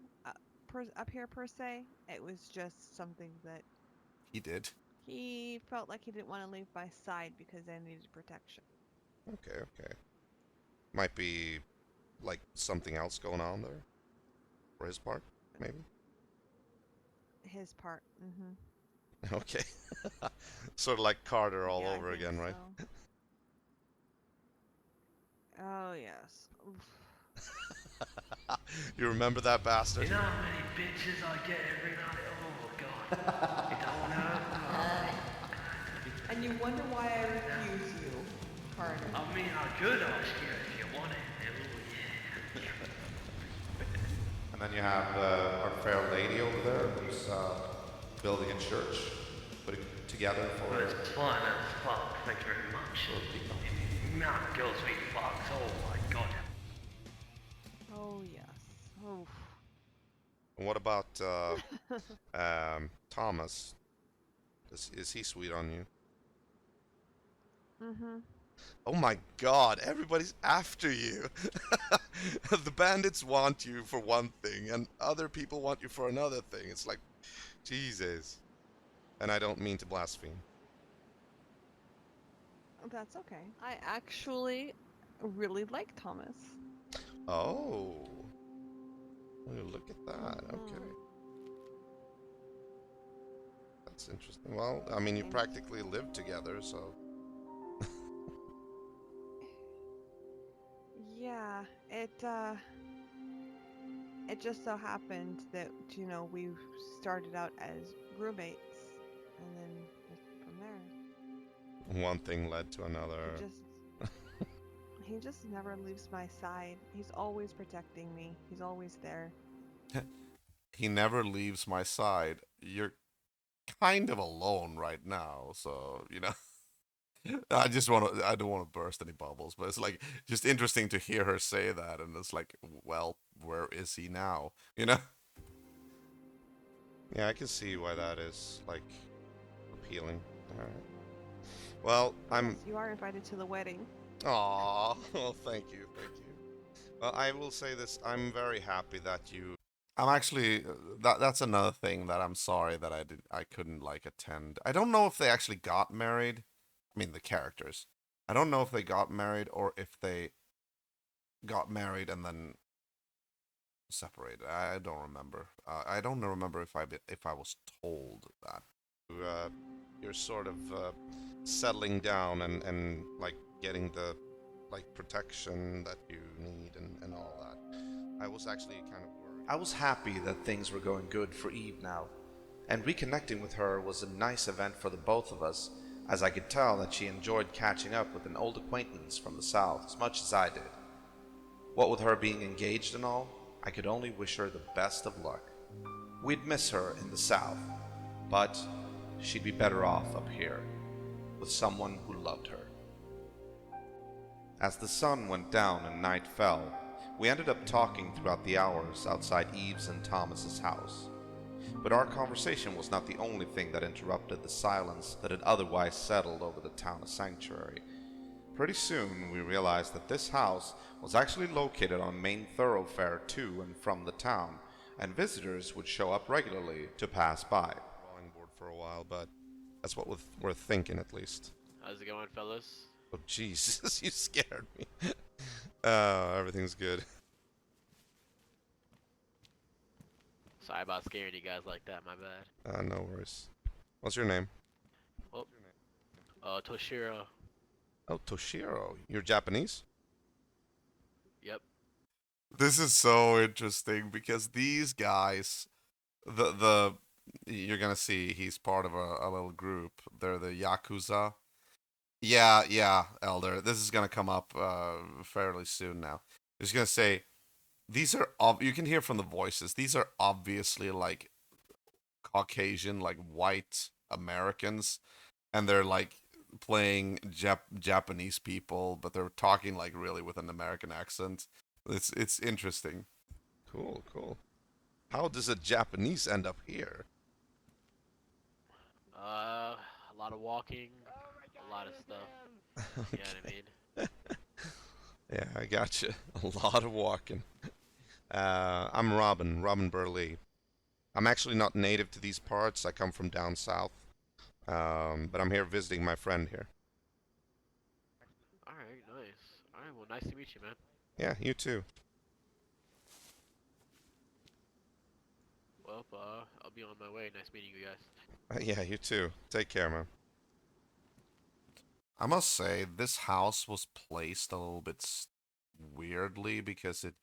up here per se. It was just something that
He did.
he felt like he didn't want to leave my side because I needed protection.
Okay, okay. Might be like something else going on there for his part, maybe.
His part.
Okay. Sort of like Carter all
Yeah, I
over
think
again, right?
so. Oh yes. Oof.
You remember that bastard?
You know how many bitches I get every night? Oh god. You don't know?
And you wonder why I refuse you, Carter.
I mean, I could ask you if you want it. Oh yeah.
And then you have our fair lady over there who's building a church, putting it together for...
Well, it's fine, that's fun. Thank you very much. The amount of girls we fucked, oh my god.
Oh yes. Oh.
And what about Thomas? Is he sweet on you? Oh my god, everybody's after you. The bandits want you for one thing, and other people want you for another thing. It's like, Jesus. And I don't mean to blaspheme.
That's okay. I actually really like Thomas.
Oh. Oh, look at that. Okay. That's interesting. Well, I mean, you practically live together, so...
Yeah, it just so happened that we started out as roommates, and then just from there,
One thing led to another.
he just never leaves my side. He's always protecting me. He's always there.
He never leaves my side. You're kind of alone right now, so I don't want to burst any bubbles, but it's like just interesting to hear her say that, and it's like, well, where is he now?
Yeah, I can see why that is, like, appealing. Alright. Well,
Yes, you are invited to the wedding.
Aww, well, thank you, thank you. Well, I will say this, I'm very happy that you...
I'm actually that's another thing that I'm sorry that I couldn't like attend. I don't know if they actually got married. I mean, the characters. I don't know if they got married or if they got married and then separated. I don't remember. I don't remember if I was told that.
You're sort of settling down and like getting the protection that you need and all that. I was actually kind of worried.
I was happy that things were going good for Eve now, and reconnecting with her was a nice event for the both of us, as I could tell that she enjoyed catching up with an old acquaintance from the south as much as I did. What with her being engaged and all, I could only wish her the best of luck. We'd miss her in the south, but she'd be better off up here, with someone who loved her. As the sun went down and night fell, we ended up talking throughout the hours outside Eve's and Thomas's house. But our conversation was not the only thing that interrupted the silence that had otherwise settled over the town of Sanctuary. Pretty soon we realized that this house was actually located on main thoroughfare to and from the town, and visitors would show up regularly to pass by.
Drawing board for a while, but that's what we're thinking at least.
How's it going, fellas?
Oh Jesus, you scared me. Oh, everything's good.
Sorry about scaring you guys like that, my bad.
No worries. What's your name?
Toshiro.
Oh, Toshiro. You're Japanese?
Yep.
This is so interesting because these guys, the you're gonna see he's part of a little group. They're the Yakuza. Yeah, Elder. This is gonna come up fairly soon now. I was gonna say these are you can hear from the voices. These are obviously like Caucasian, like white Americans, and they're like playing Japanese people, but they're talking like really with an American accent. It's interesting.
Cool. How does a Japanese end up here?
A lot of walking, a lot of stuff.
Okay.
You know what I mean?
Yeah, I gotcha. A lot of walking. I'm Robin Burley. I'm actually not native to these parts. I come from down south. But I'm here visiting my friend here.
Alright, nice. Alright, well, nice to meet you, man.
Yeah, you too.
Well, I'll be on my way. Nice meeting you guys.
Yeah, you too. Take care, man.
I must say, this house was placed a little bit weirdly because it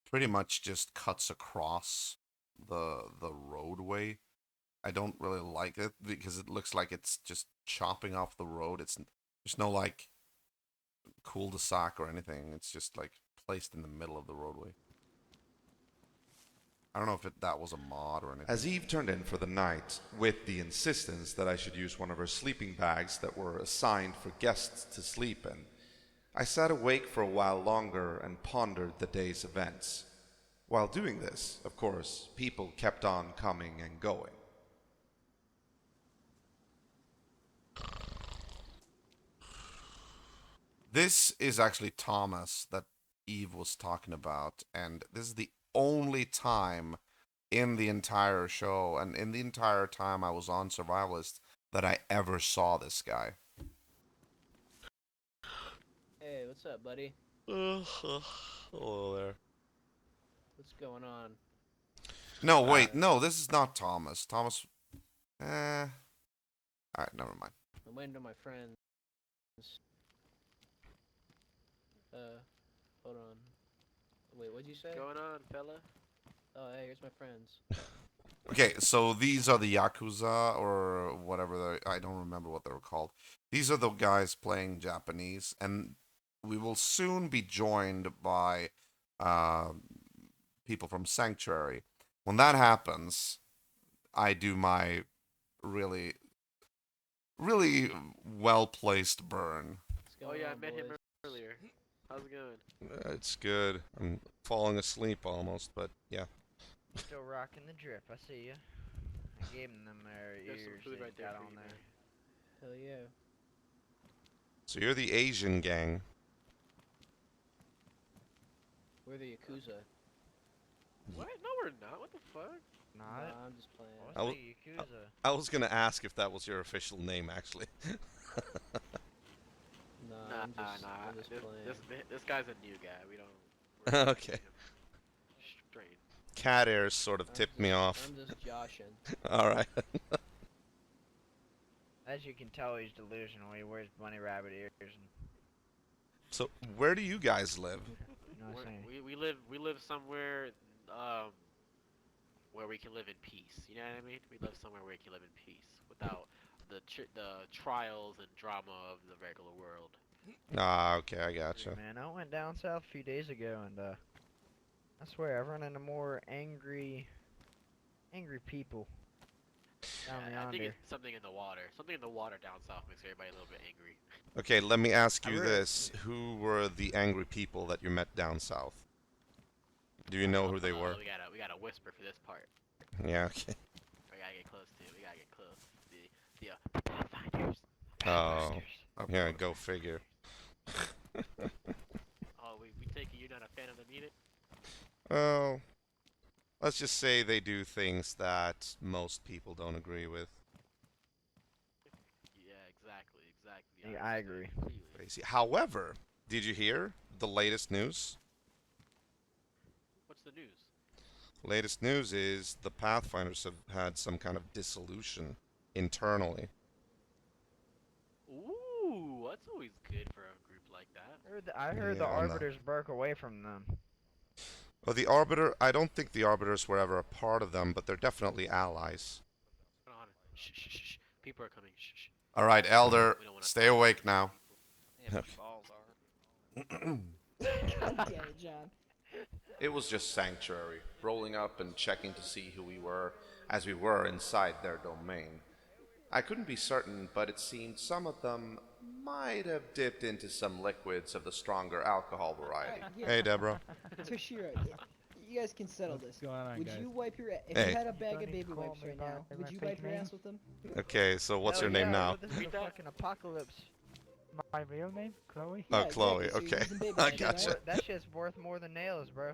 pretty much just cuts across the roadway. I don't really like it because it looks like it's just chopping off the road. There's no like cul-de-sac or anything. It's just like placed in the middle of the roadway. I don't know if that was a mod or anything.
As Eve turned in for the night, with the insistence that I should use one of her sleeping bags that were assigned for guests to sleep in, I sat awake for a while longer and pondered the day's events. While doing this, of course, people kept on coming and going.
This is actually Thomas that Eve was talking about, and this is the only time in the entire show and in the entire time I was on Survivalist that I ever saw this guy.
Hey, what's up, buddy?
Hello there.
What's going on?
No, wait, no, this is not Thomas. Thomas, alright, never mind.
I'm waiting on my friends. Hold on. Wait, what'd you say?
What's going on, fella?
Oh, hey, here's my friends.
Okay, so these are the Yakuza or whatever, I don't remember what they were called. These are the guys playing Japanese, and we will soon be joined by people from Sanctuary. When that happens, I do my really, really well-placed burn.
Oh yeah, I met him earlier. How's it going?
It's good. I'm falling asleep almost, but yeah.
Still rocking the drip, I see ya. I gave them their
There's some
ears
food
they
right there
got
for
on
you,
there.
man.
Hell yeah.
So you're the Asian gang.
We're the Yakuza.
What? No, we're not. What the fuck?
Nah, I'm just playing.
What's the Yakuza?
I was gonna ask if that was your official name, actually.
Nah, I'm just playing.
This guy's a new guy. We don't.
Okay.
Straight.
Cat airs sort of tipped me off.
I'm just joshing.
Alright.
As you can tell, he's delusional. He wears bunny rabbit ears. And,
So where do you guys live?
you know what I'm saying?
We live somewhere where we can live in peace. You know what I mean? We live somewhere where we can live in peace without the trials and drama of the regular world.
Ah, okay, I gotcha.
Man, I went down south a few days ago, and I swear I've run into more angry people down
I think
yonder.
it's something in the water. Something in the water down south makes everybody a little bit angry.
Okay, let me ask you
really-
this. Who were the angry people that you met down south? Do you know who they were?
We gotta whisper for this part.
Yeah, okay.
We gotta get close to it. We gotta get close. The Pathfinders.
Oh, yeah, go figure.
Oh, we take it you're not a fan of the meeting?
Well, let's just say they do things that most people don't agree with.
Yeah, exactly.
Yeah, I agree.
Crazy. However, did you hear the latest news?
What's the news?
Latest news is the Pathfinders have had some kind of dissolution internally.
Ooh, that's always good for a group like that.
I heard the
Yeah, on the-
Arbiters broke away from them.
Well, the Arbiter, I don't think the Arbiters were ever a part of them, but they're definitely allies.
Hold on. Shh, shh, shh. People are coming. Shh, shh.
Alright, Elder,
We don't wanna
stay awake now.
Yeah, balls are.
God damn it, John.
It was just Sanctuary, rolling up and checking to see who we were, as we were inside their domain. I couldn't be certain, but it seemed some of them might have dipped into some liquids of the stronger alcohol variety.
Hey, Deborah.
Toshiro, you guys can settle this. Would
guys?
you wipe your if
Hey.
you had a bag of baby wipes right now? Would you wipe your ass with them?
Okay, so what's
Hell
your name
yeah,
now?
This is a fucking apocalypse.
My real name, Chloe?
Oh,
Yeah,
Chloe,
exactly, so you're
okay.
using baby
I
wipes,
gotcha.
right?
That shit's worth more than nails, bro.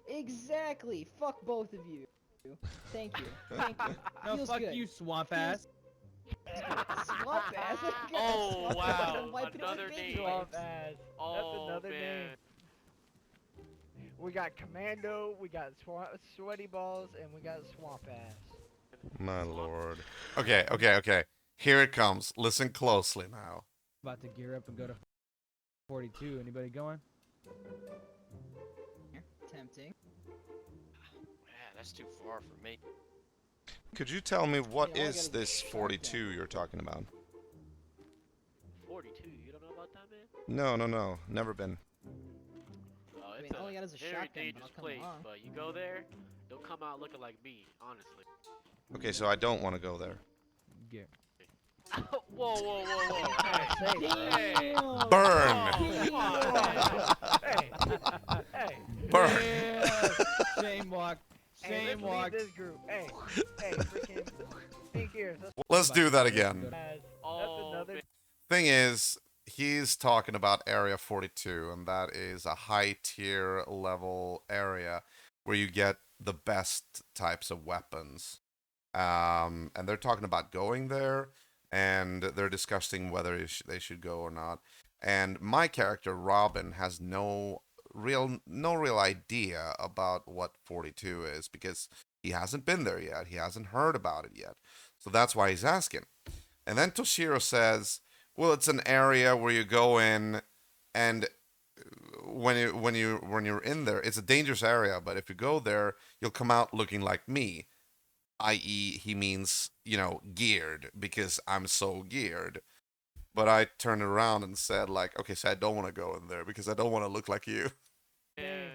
Exactly. Fuck both of you. Thank you. Thank you.
No,
Feels
fuck
good.
you, swamp ass.
Swamp ass.
Oh
Swamp ass.
wow,
Wipe it
another
with big
name.
Swamp
wipes.
ass. That's
Oh
another name.
man.
We got Commando, we got Sweaty Balls, and we got Swamp Ass.
My lord. Okay. Here it comes. Listen closely now.
About to gear up and go to 42. Anybody going?
Tempting.
Man, that's too far for me.
Could you tell me what
Yeah, all I
is
gotta do
this
is shotgun.
42 you're talking about?
42. You don't know about that, man?
No. Never been.
Oh,
I
it's
mean, all I got is a
very
shotgun, but I'll
dangerous
come
place.
along.
But you go there, don't come out looking like me, honestly.
Okay, so I don't want to go there.
Gear.
Whoa. Hey.
Burn!
Oh, come on, man.
Hey,
Burn!
Yeah! Shame walk.
hey,
Shame
let's
walk.
leave this group. Hey, freaking pink ears.
Let's do that again.
That's
Oh,
another.
man.
Thing is, he's talking about Area 42, and that is a high tier level area where you get the best types of weapons. And they're talking about going there, and they're discussing whether they should go or not. And my character Robin has no real idea about what 42 is because he hasn't been there yet. He hasn't heard about it yet. So that's why he's asking. And then Toshiro says, "Well, it's an area where you go in, and when you're in there, it's a dangerous area. But if you go there, you'll come out looking like me." I.e., he means, geared, because I'm so geared. But I turned around and said, like, okay, so I don't want to go in there because I don't want to look like you.
Yeah.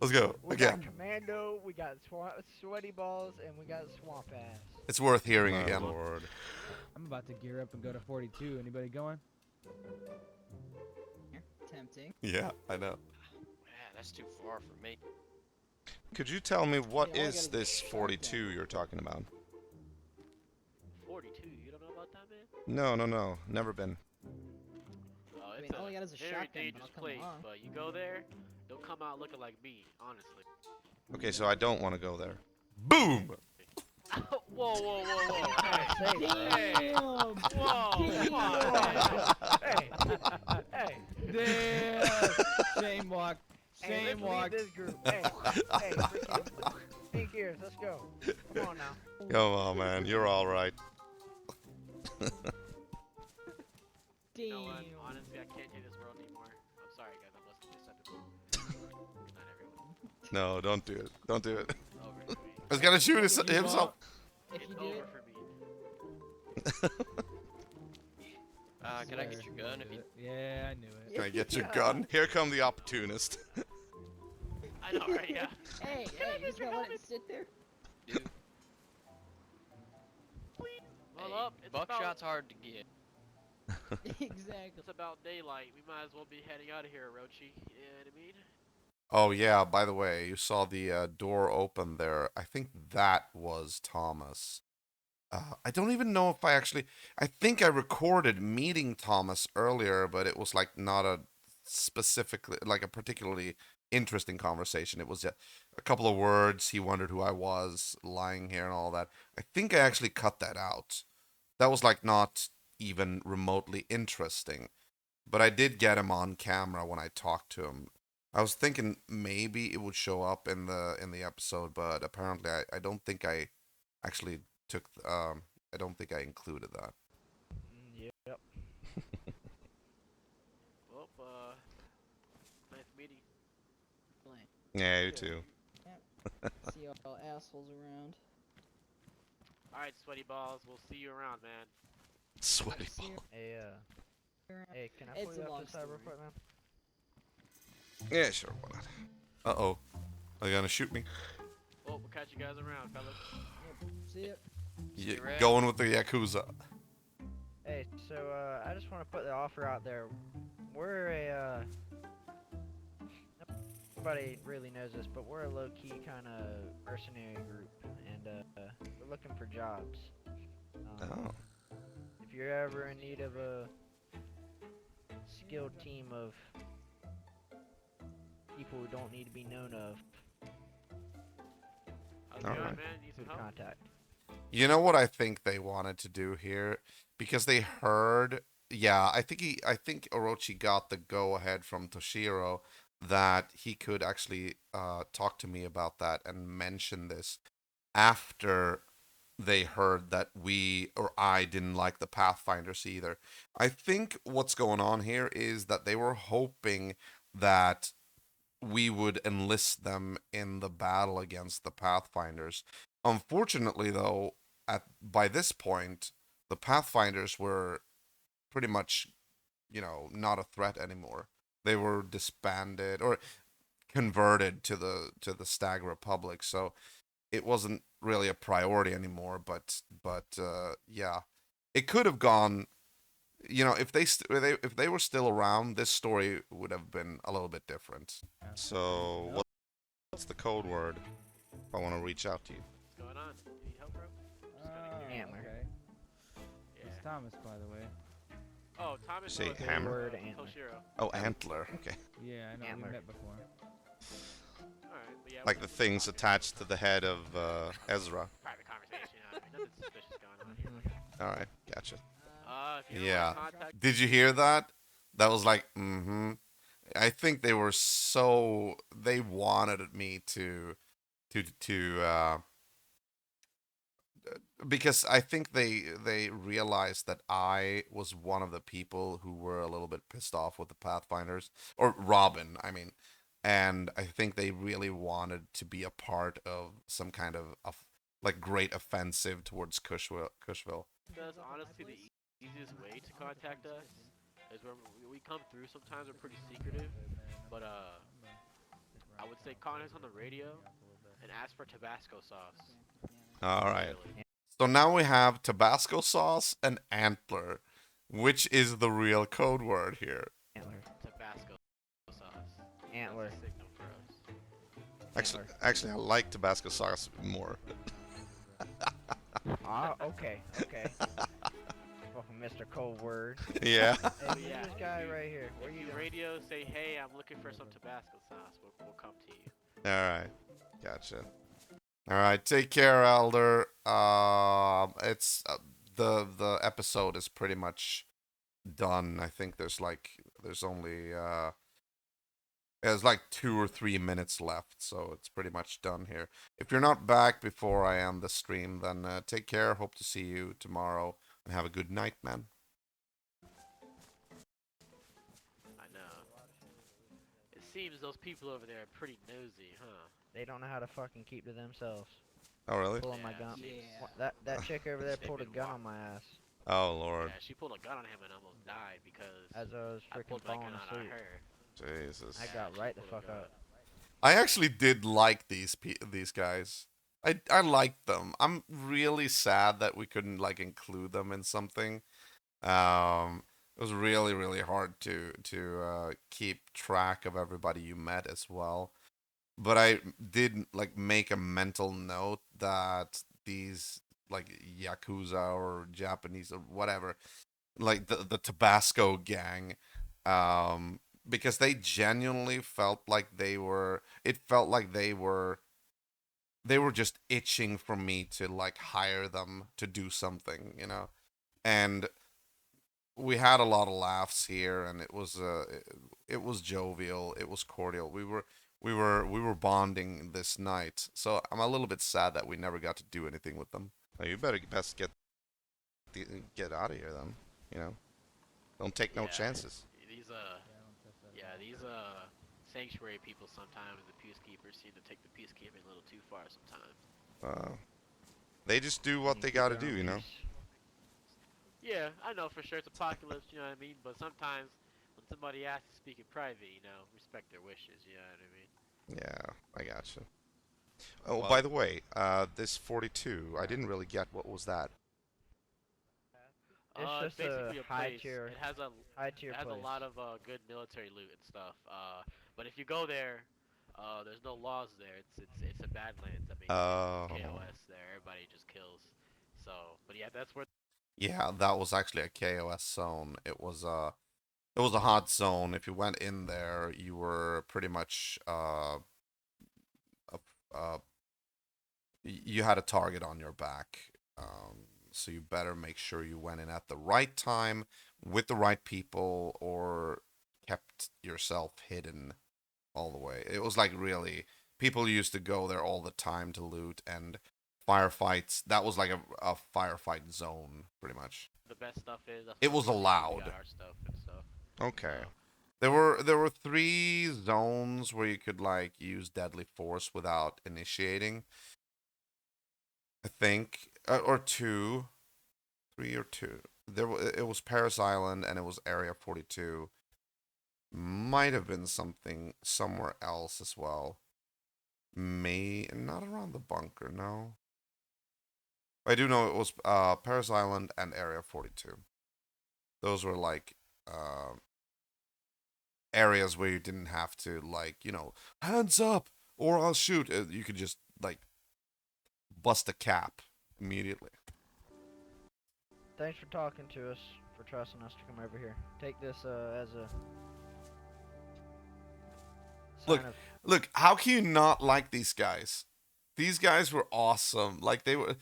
Let's go
We
again.
got Commando, we got Sweaty Balls, and we got Swamp Ass.
It's worth hearing
My
again.
lord.
I'm about to gear up and go to 42. Anybody going?
Tempting.
Yeah, I know.
Man, that's too far for me.
Could you tell me what
Yeah, all I
is
gotta do
this
is
42
shotgun.
you're talking about?
42. You don't know about that, man?
No. Never been.
Oh,
I
it's
mean, all I got is a
very
shotgun, but
dangerous
I'll come
place.
along.
But you go there, don't come out looking like me, honestly.
Okay, so I don't want to go there.
Boom!
Whoa.
Hey,
Whoa, come on, man.
hey,
Damn! Shame walk.
hey,
Shame
let's
walk.
leave this group. Hey, freaking pink ears. Let's go. Come on now.
Come on, man. You're all right.
You know what?
Damn.
Honestly, I can't do this world anymore. I'm sorry, guys. I'm less than acceptable. Not everyone.
No, don't do it. Don't do it.
Over for me.
He's gonna shoot
If you
himself.
If
It's
you do
over
it,
for me.
Can I get your gun? Yeah, I knew it.
Can I get your gun?
Here come the opportunist.
I know, right? Yeah.
hey, you just gonna let it sit there?
Well, up. It's
Buckshot's hard to get.
Exactly.
It's about daylight. We might as well be heading out of here, Orochi. You know what I mean?
Oh yeah, by the way, you saw the door open there. I think that was Thomas. I don't even know if I think I recorded meeting Thomas earlier, but it was like not a specifically, like a particularly interesting conversation. It was a couple of words. He wondered who I was, lying here and all that. I think I actually cut that out. That was like not even remotely interesting. But I did get him on camera when I talked to him. I was thinking maybe it would show up in the episode, but apparently I don't think I actually took I don't think I included that.
Yep.
Well, nice meeting.
Yeah, you too.
See all assholes around.
Alright, sweaty balls. We'll see you around, man.
Sweaty
See
ball.
Hey, can I
It's
pull
a
you
long
off the side real
story.
quick, man?
Yeah, sure, why not?
Uh-oh. Are you gonna shoot me?
Well, we'll catch you guys around, fellas.
See ya.
Going with the Yakuza.
Hey, so I just want to put the offer out there. We're a nobody really knows this, but we're a low-key kind of mercenary group, and we're looking for jobs.
Oh.
If you're ever in need of a skilled team of people who don't need to be known of.
How's it
All
going,
right.
man? Need
Who
some
to
help?
contact.
You know what I think they wanted to do here? Because they heard, yeah, I think Orochi got the go ahead from Toshiro that he could actually talk to me about that and mention this after they heard that we or I didn't like the Pathfinders either. I think what's going on here is that they were hoping that we would enlist them in the battle against the Pathfinders. Unfortunately, though, at by this point, the Pathfinders were pretty much, not a threat anymore. They were disbanded or converted to the Stag Republic, so it wasn't really a priority anymore. But yeah, it could have gone. If if they were still around, this story would have been a little bit different.
So, what's the code word if I want to reach out to you?
What's going on? Need help, bro?
Antler.
Okay. It's Thomas, by the way.
Oh, Thomas.
Say
oh,
hammer?
Word antler.
Toshiro.
Oh, antler. Okay.
Yeah, I know.
Antler.
We met before.
Alright, but yeah.
Like the things attached to the head of Ezra.
Private conversation. Nothing suspicious going on here.
All right, gotcha.
If you don't
Yeah.
want contact,
Did you hear that? That was like, mm-hmm. I think they were they wanted me to because I think they realized that I was one of the people who were a little bit pissed off with the Pathfinders, or Robin, I mean, and I think they really wanted to be a part of some kind of like great offensive towards Cushville.
because honestly, the easiest way to contact us is where we come through. Sometimes we're pretty secretive, but I would say contact us on the radio and ask for Tabasco sauce.
All right.
Literally.
So now we have Tabasco sauce and antler. Which is the real code word here?
Antler.
Tabasco sauce.
Antler.
That's a signal for us.
Actually, I like Tabasco sauce more.
Okay. Welcome, Mr. Cold Word.
Yeah.
Hey,
Yeah.
this guy right here. Where
If
you
you
going?
radio, say, hey, I'm looking for some Tabasco sauce. We'll come to you.
All right. Gotcha. All right. Take care, Elder. It's the episode is pretty much done. I think there's only there's like 2 or 3 minutes left, so it's pretty much done here. If you're not back before I end the stream, then take care. Hope to see you tomorrow, and have a good night, man.
I know. It seems those people over there are pretty nosy, huh?
They don't know how to fucking keep to themselves.
Oh, really?
Pulling my
Yeah,
gun.
seems-
That chick over there
They've
pulled a
been
gun on my ass
Oh, Lord.
Yeah, she pulled a gun on him and almost died because
as I was
I
freaking
pulled my
falling
gun out on
asleep.
her.
Jesus.
I got right the
Pulled a
fuck
gun.
up.
I actually did like these guys. I liked them. I'm really sad that we couldn't like include them in something. It was really hard to keep track of everybody you met as well. But I did like make a mental note that these like Yakuza or Japanese or whatever, like the Tabasco gang, because they genuinely felt like it felt like they were just itching for me to like hire them to do something, and we had a lot of laughs here, and it was jovial, it was cordial. We were bonding this night, so I'm a little bit sad that we never got to do anything with them.
Well, you better best get out of here, then. Don't take no
Yeah,
chances.
These sanctuary people sometimes, the peacekeepers seem to take the peacekeeping a little too far sometimes.
They just do what they gotta do,
Yeah, I know for sure it's apocalypse, you know what I mean? But sometimes when somebody asks to speak in private, respect their wishes, you know what I mean?
Yeah, I gotcha. Oh, by the way, this 42, I didn't really get what was that.
It's just
basically
a
a
high
place.
tier,
It has a
high tier
it has
place.
a lot of good military loot and stuff. But if you go there, there's no laws there. It's a Badlands. I mean,
Oh.
KOS there. Everybody just kills. So, but yeah, that's where.
Yeah, that was actually a KOS zone. It was It was a hot zone. If you went in there, you were pretty much uh, you had a target on your back. So you better make sure you went in at the right time with the right people, or kept yourself hidden all the way. It was like really people used to go there all the time to loot, and firefights. That was like a firefight zone, pretty much.
The best stuff is that's
It
where
was
we
allowed.
got our stuff and stuff.
Okay.
So,
There were 3 zones where you could like use deadly force without initiating. I think, or 2, 3 or 2. It was Paris Island and it was Area 42. Might have been something somewhere else as well. Not around the bunker, no. I do know it was Paris Island and Area 42. Those were like areas where you didn't have to like, hands up or I'll shoot. You could just like bust a cap immediately.
Thanks for talking to us, for trusting us to come over here. Take this as a sign of...
Look, how can you not like these guys? These guys were awesome. Like they were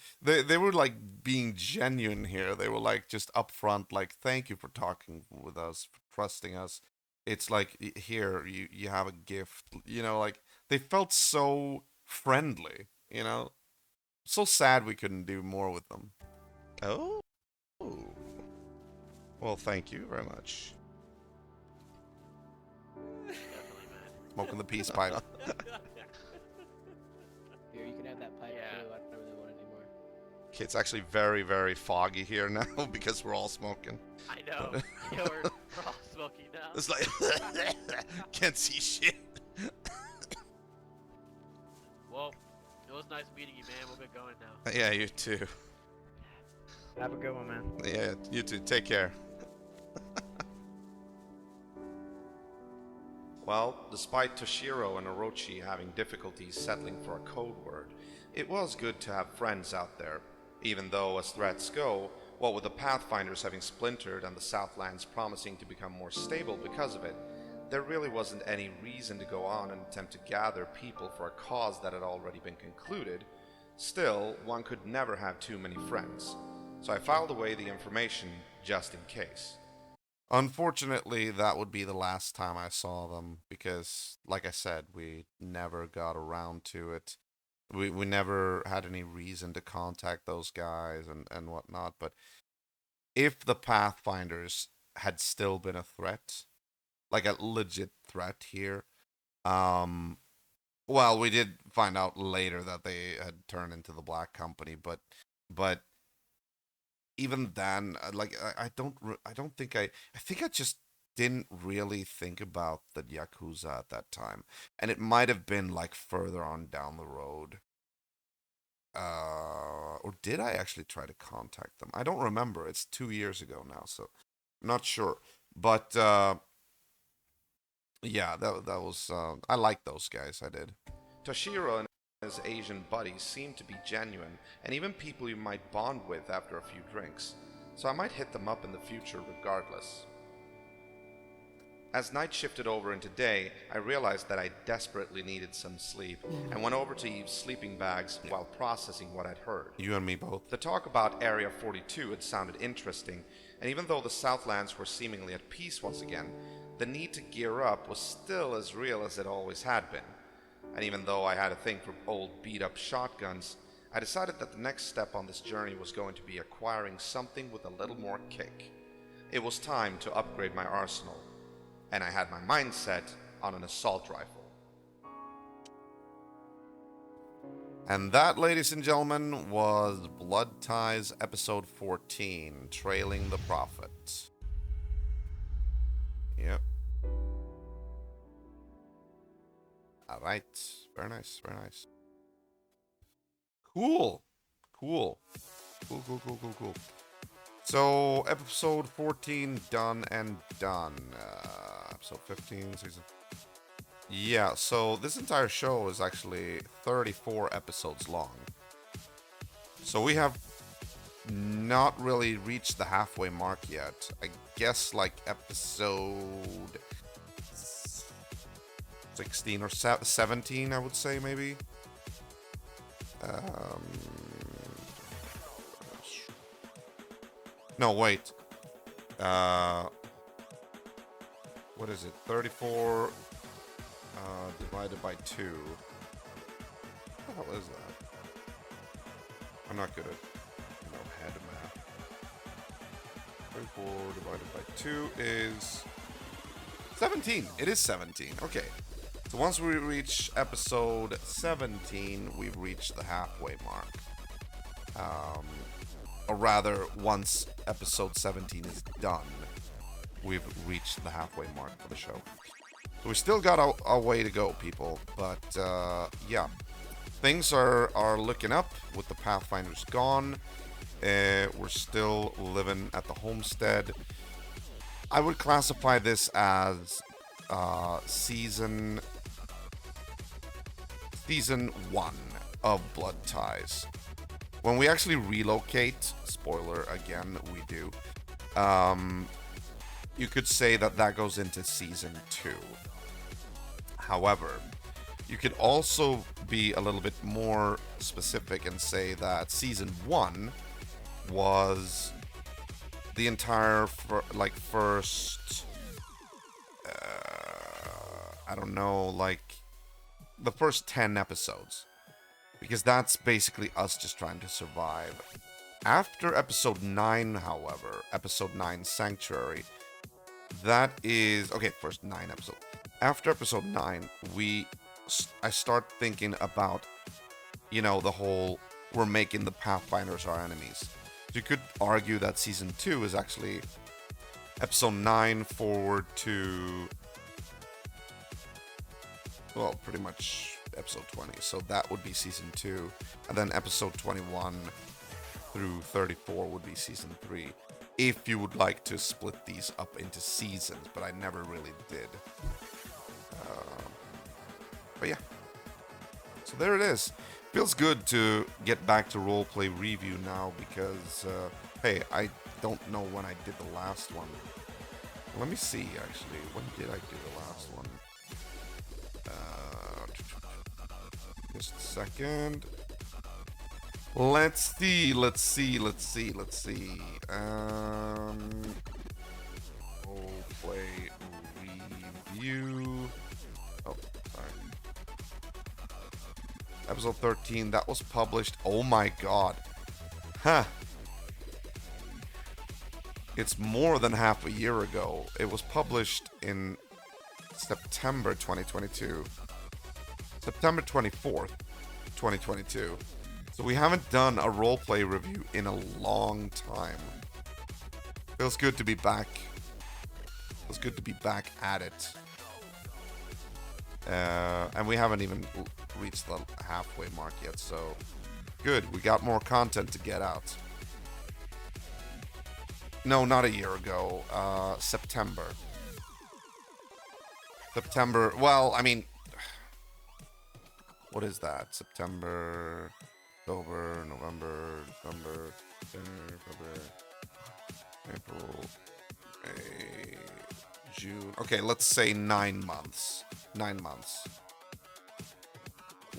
like being genuine here. They were like just upfront, like thank you for talking with us, for trusting us. It's like here you have a gift. Like they felt so friendly. So sad we couldn't do more with them.
Oh. Well, thank you very much.
definitely, man.
Smoking the peace pipe.
Here, you can have that pipe too. I don't really want it anymore.
Okay, it's actually very, very foggy here now because we're all smoking.
I know. Yeah, we're all smoking now.
It's like can't see shit.
Well, it was nice meeting you, man. We'll get going now.
Yeah, you too.
Have a good one, man.
Yeah, you too. Take care.
Well, despite Toshiro and Orochi having difficulties settling for a code word, it was good to have friends out there. Even though, as threats go, what with the Pathfinders having splintered and the Southlands promising to become more stable because of it, there really wasn't any reason to go on and attempt to gather people for a cause that had already been concluded. Still, one could never have too many friends, so I filed away the information just in case.
Unfortunately, that would be the last time I saw them because, like I said, we never got around to it. We never had any reason to contact those guys and whatnot. But if the Pathfinders had still been a threat, like a legit threat here, well, we did find out later that they had turned into the Black Company, but even then, I think I just didn't really think about the Yakuza at that time, and it might have been like further on down the road. Or did I actually try to contact them? I don't remember. It's 2 years ago now, so I'm not sure. But yeah, that was I liked those guys. I did.
Toshiro and his Asian buddies seemed to be genuine, and even people you might bond with after a few drinks, so I might hit them up in the future regardless. As night shifted over into day, I realized that I desperately needed some sleep, and went over to Eve's sleeping bags while processing what I'd heard.
You and me both.
The talk about Area 42 had sounded interesting, and even though the Southlands were seemingly at peace once again, the need to gear up was still as real as it always had been. And even though I had a thing for old beat-up shotguns, I decided that the next step on this journey was going to be acquiring something with a little more kick. It was time to upgrade my arsenal, and I had my mind set on an assault rifle.
And that, ladies and gentlemen, was Blood Ties episode 14, Trailing the Prophet. Yep. All right. Very nice. Very nice. Cool. Cool. So, episode 14 done and done. Episode 15, 16. Yeah, so this entire show is actually 34 episodes long. So we have not really reached the halfway mark yet. I guess like episode 16 or 17, I would say, maybe. No, wait. What is it? 34 divided by 2. What the hell is that? I'm not good at head math. 34 divided by 2 is 17. It is 17. Okay. So once we reach episode 17, we've reached the halfway mark. Or rather, once episode 17 is done, we've reached the halfway mark for the show. So we still got a way to go, people. But yeah, things are looking up with the Pathfinders gone. We're still living at the homestead. I would classify this as season 1 of Blood Ties. When we actually relocate, spoiler again, we do. You could say that goes into season 2. However, you could also be a little bit more specific and say that season 1 was the entire first I don't know, like the first 10 episodes, because that's basically us just trying to survive. After episode 9, however, episode 9 Sanctuary, that is okay, first 9 episodes. After episode 9, I start thinking about, the whole we're making the Pathfinders our enemies. So you could argue that season 2 is actually episode 9 forward to, well, pretty much episode 20. So that would be season 2. And then episode 21 through 34 would be season 3. If you would like to split these up into seasons, but I never really did. But yeah. So there it is. Feels good to get back to roleplay review now because, hey, I don't know when I did the last one. Let me see, actually. When did I do the last one? Just a second. Let's see. Roleplay review. Oh, sorry. Episode 13, that was published. Oh my god. Huh. It's more than half a year ago. It was published in September 2022. September 24th, 2022. So we haven't done a roleplay review in a long time. Feels good to be back. Feels good to be back at it. And we haven't even reached the halfway mark yet, so good. We got more content to get out. No, not a year ago. September. Well, I mean, what is that? September, October, November, December, January, February, April, May, June. Okay, let's say 9 months. 9 months.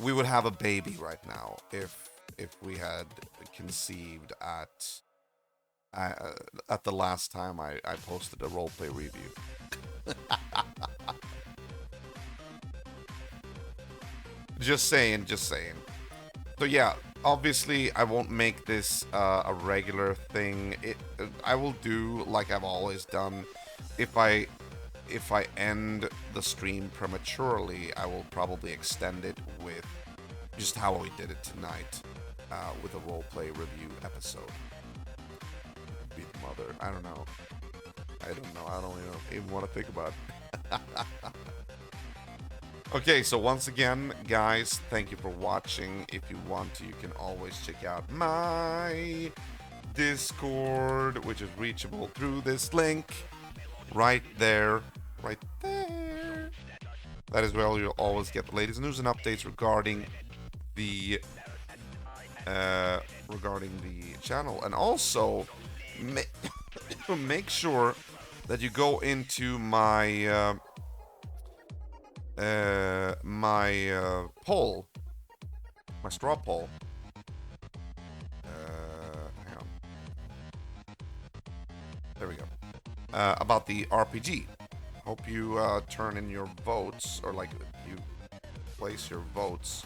We would have a baby right now if we had conceived at the last time I posted a roleplay review. Just saying. So yeah, obviously I won't make this a regular thing. I will do like I've always done. If I end the stream prematurely, I will probably extend it with just how we did it tonight, with a roleplay review episode. Be the mother. I don't know. I don't even want to think about it. Okay, so once again, guys, thank you for watching. If you want to, you can always check out my Discord, which is reachable through this link right there. Right there. That is where you'll always get the latest news and updates regarding the regarding the channel. And also, make sure that you go into my poll, my straw poll. Hang on. There we go. About the RPG. Hope you turn in your votes, or like you place your votes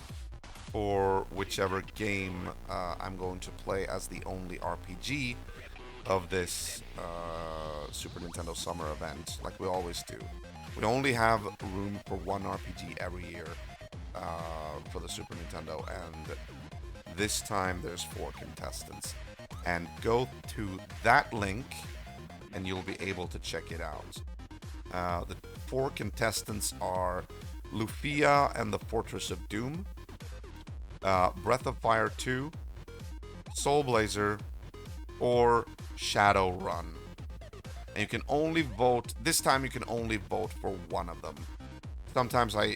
for whichever game I'm going to play as the only RPG of this Super Nintendo Summer event, like we always do. We only have room for one RPG every year for the Super Nintendo, and this time there's 4 contestants. And go to that link and you'll be able to check it out. The 4 contestants are Lufia and the Fortress of Doom, Breath of Fire 2, Soul Blazer, or Shadowrun. And you can only vote, this time you can only vote for one of them. Sometimes I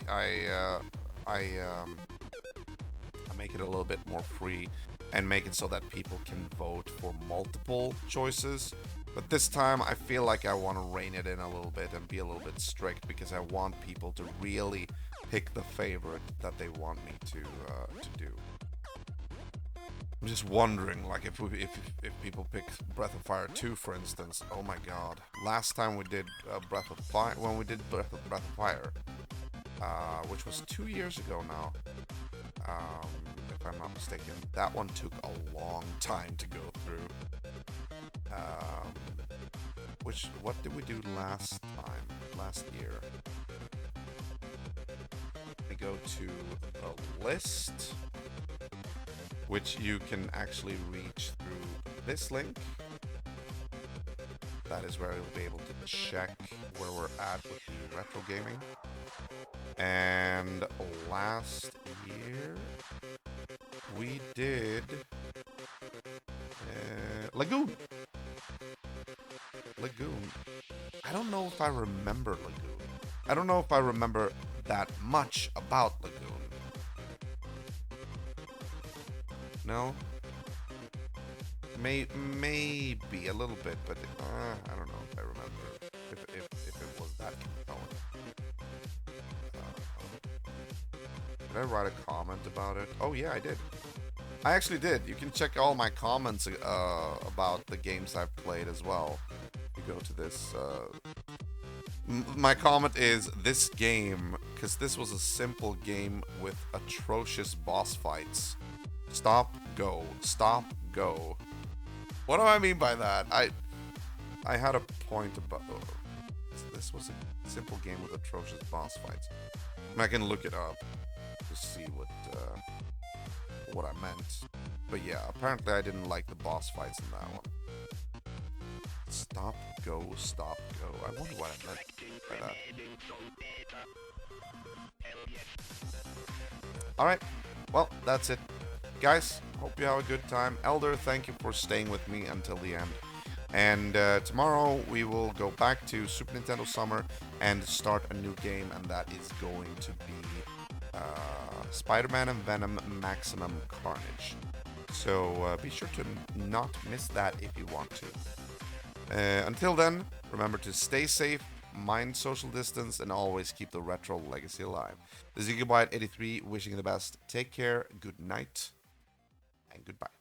make it a little bit more free and make it so that people can vote for multiple choices. But this time I feel like I want to rein it in a little bit and be a little bit strict, because I want people to really pick the favorite that they want me to do. I'm just wondering, like, if people pick Breath of Fire 2, for instance. Oh my God! Last time we did Breath of Fire, when we did Breath of Fire, which was 2 years ago now, if I'm not mistaken, that one took a long time to go through. What did we do last year? We go to the list, which you can actually reach through this link. That is where you'll be able to check where we're at with the retro gaming. And last year we did Lagoon. I don't know if I remember Lagoon. I don't know if I remember that much about Lagoon. No? Maybe a little bit, but I don't know if I remember if it was that compelling. Did I write a comment about it? Oh yeah, I did. I actually did. You can check all my comments about the games I've played as well. You go to this. My comment is this game, because this was a simple game with atrocious boss fights. Stop, go. Stop, go. What do I mean by that? I had a point about... this was a simple game with atrocious boss fights. And I can look it up to see what I meant. But yeah, apparently I didn't like the boss fights in that one. Stop, go, stop, go. I wonder what I meant by that. Alright, well, that's it. Guys, hope you have a good time. Elder, thank you for staying with me until the end. And tomorrow we will go back to Super Nintendo Summer and start a new game, and that is going to be Spider-Man and Venom Maximum Carnage. So be sure to not miss that if you want to. Until then, remember to stay safe, mind social distance, and always keep the retro legacy alive. This is Gigabyte83 wishing you the best. Take care, good night, and goodbye.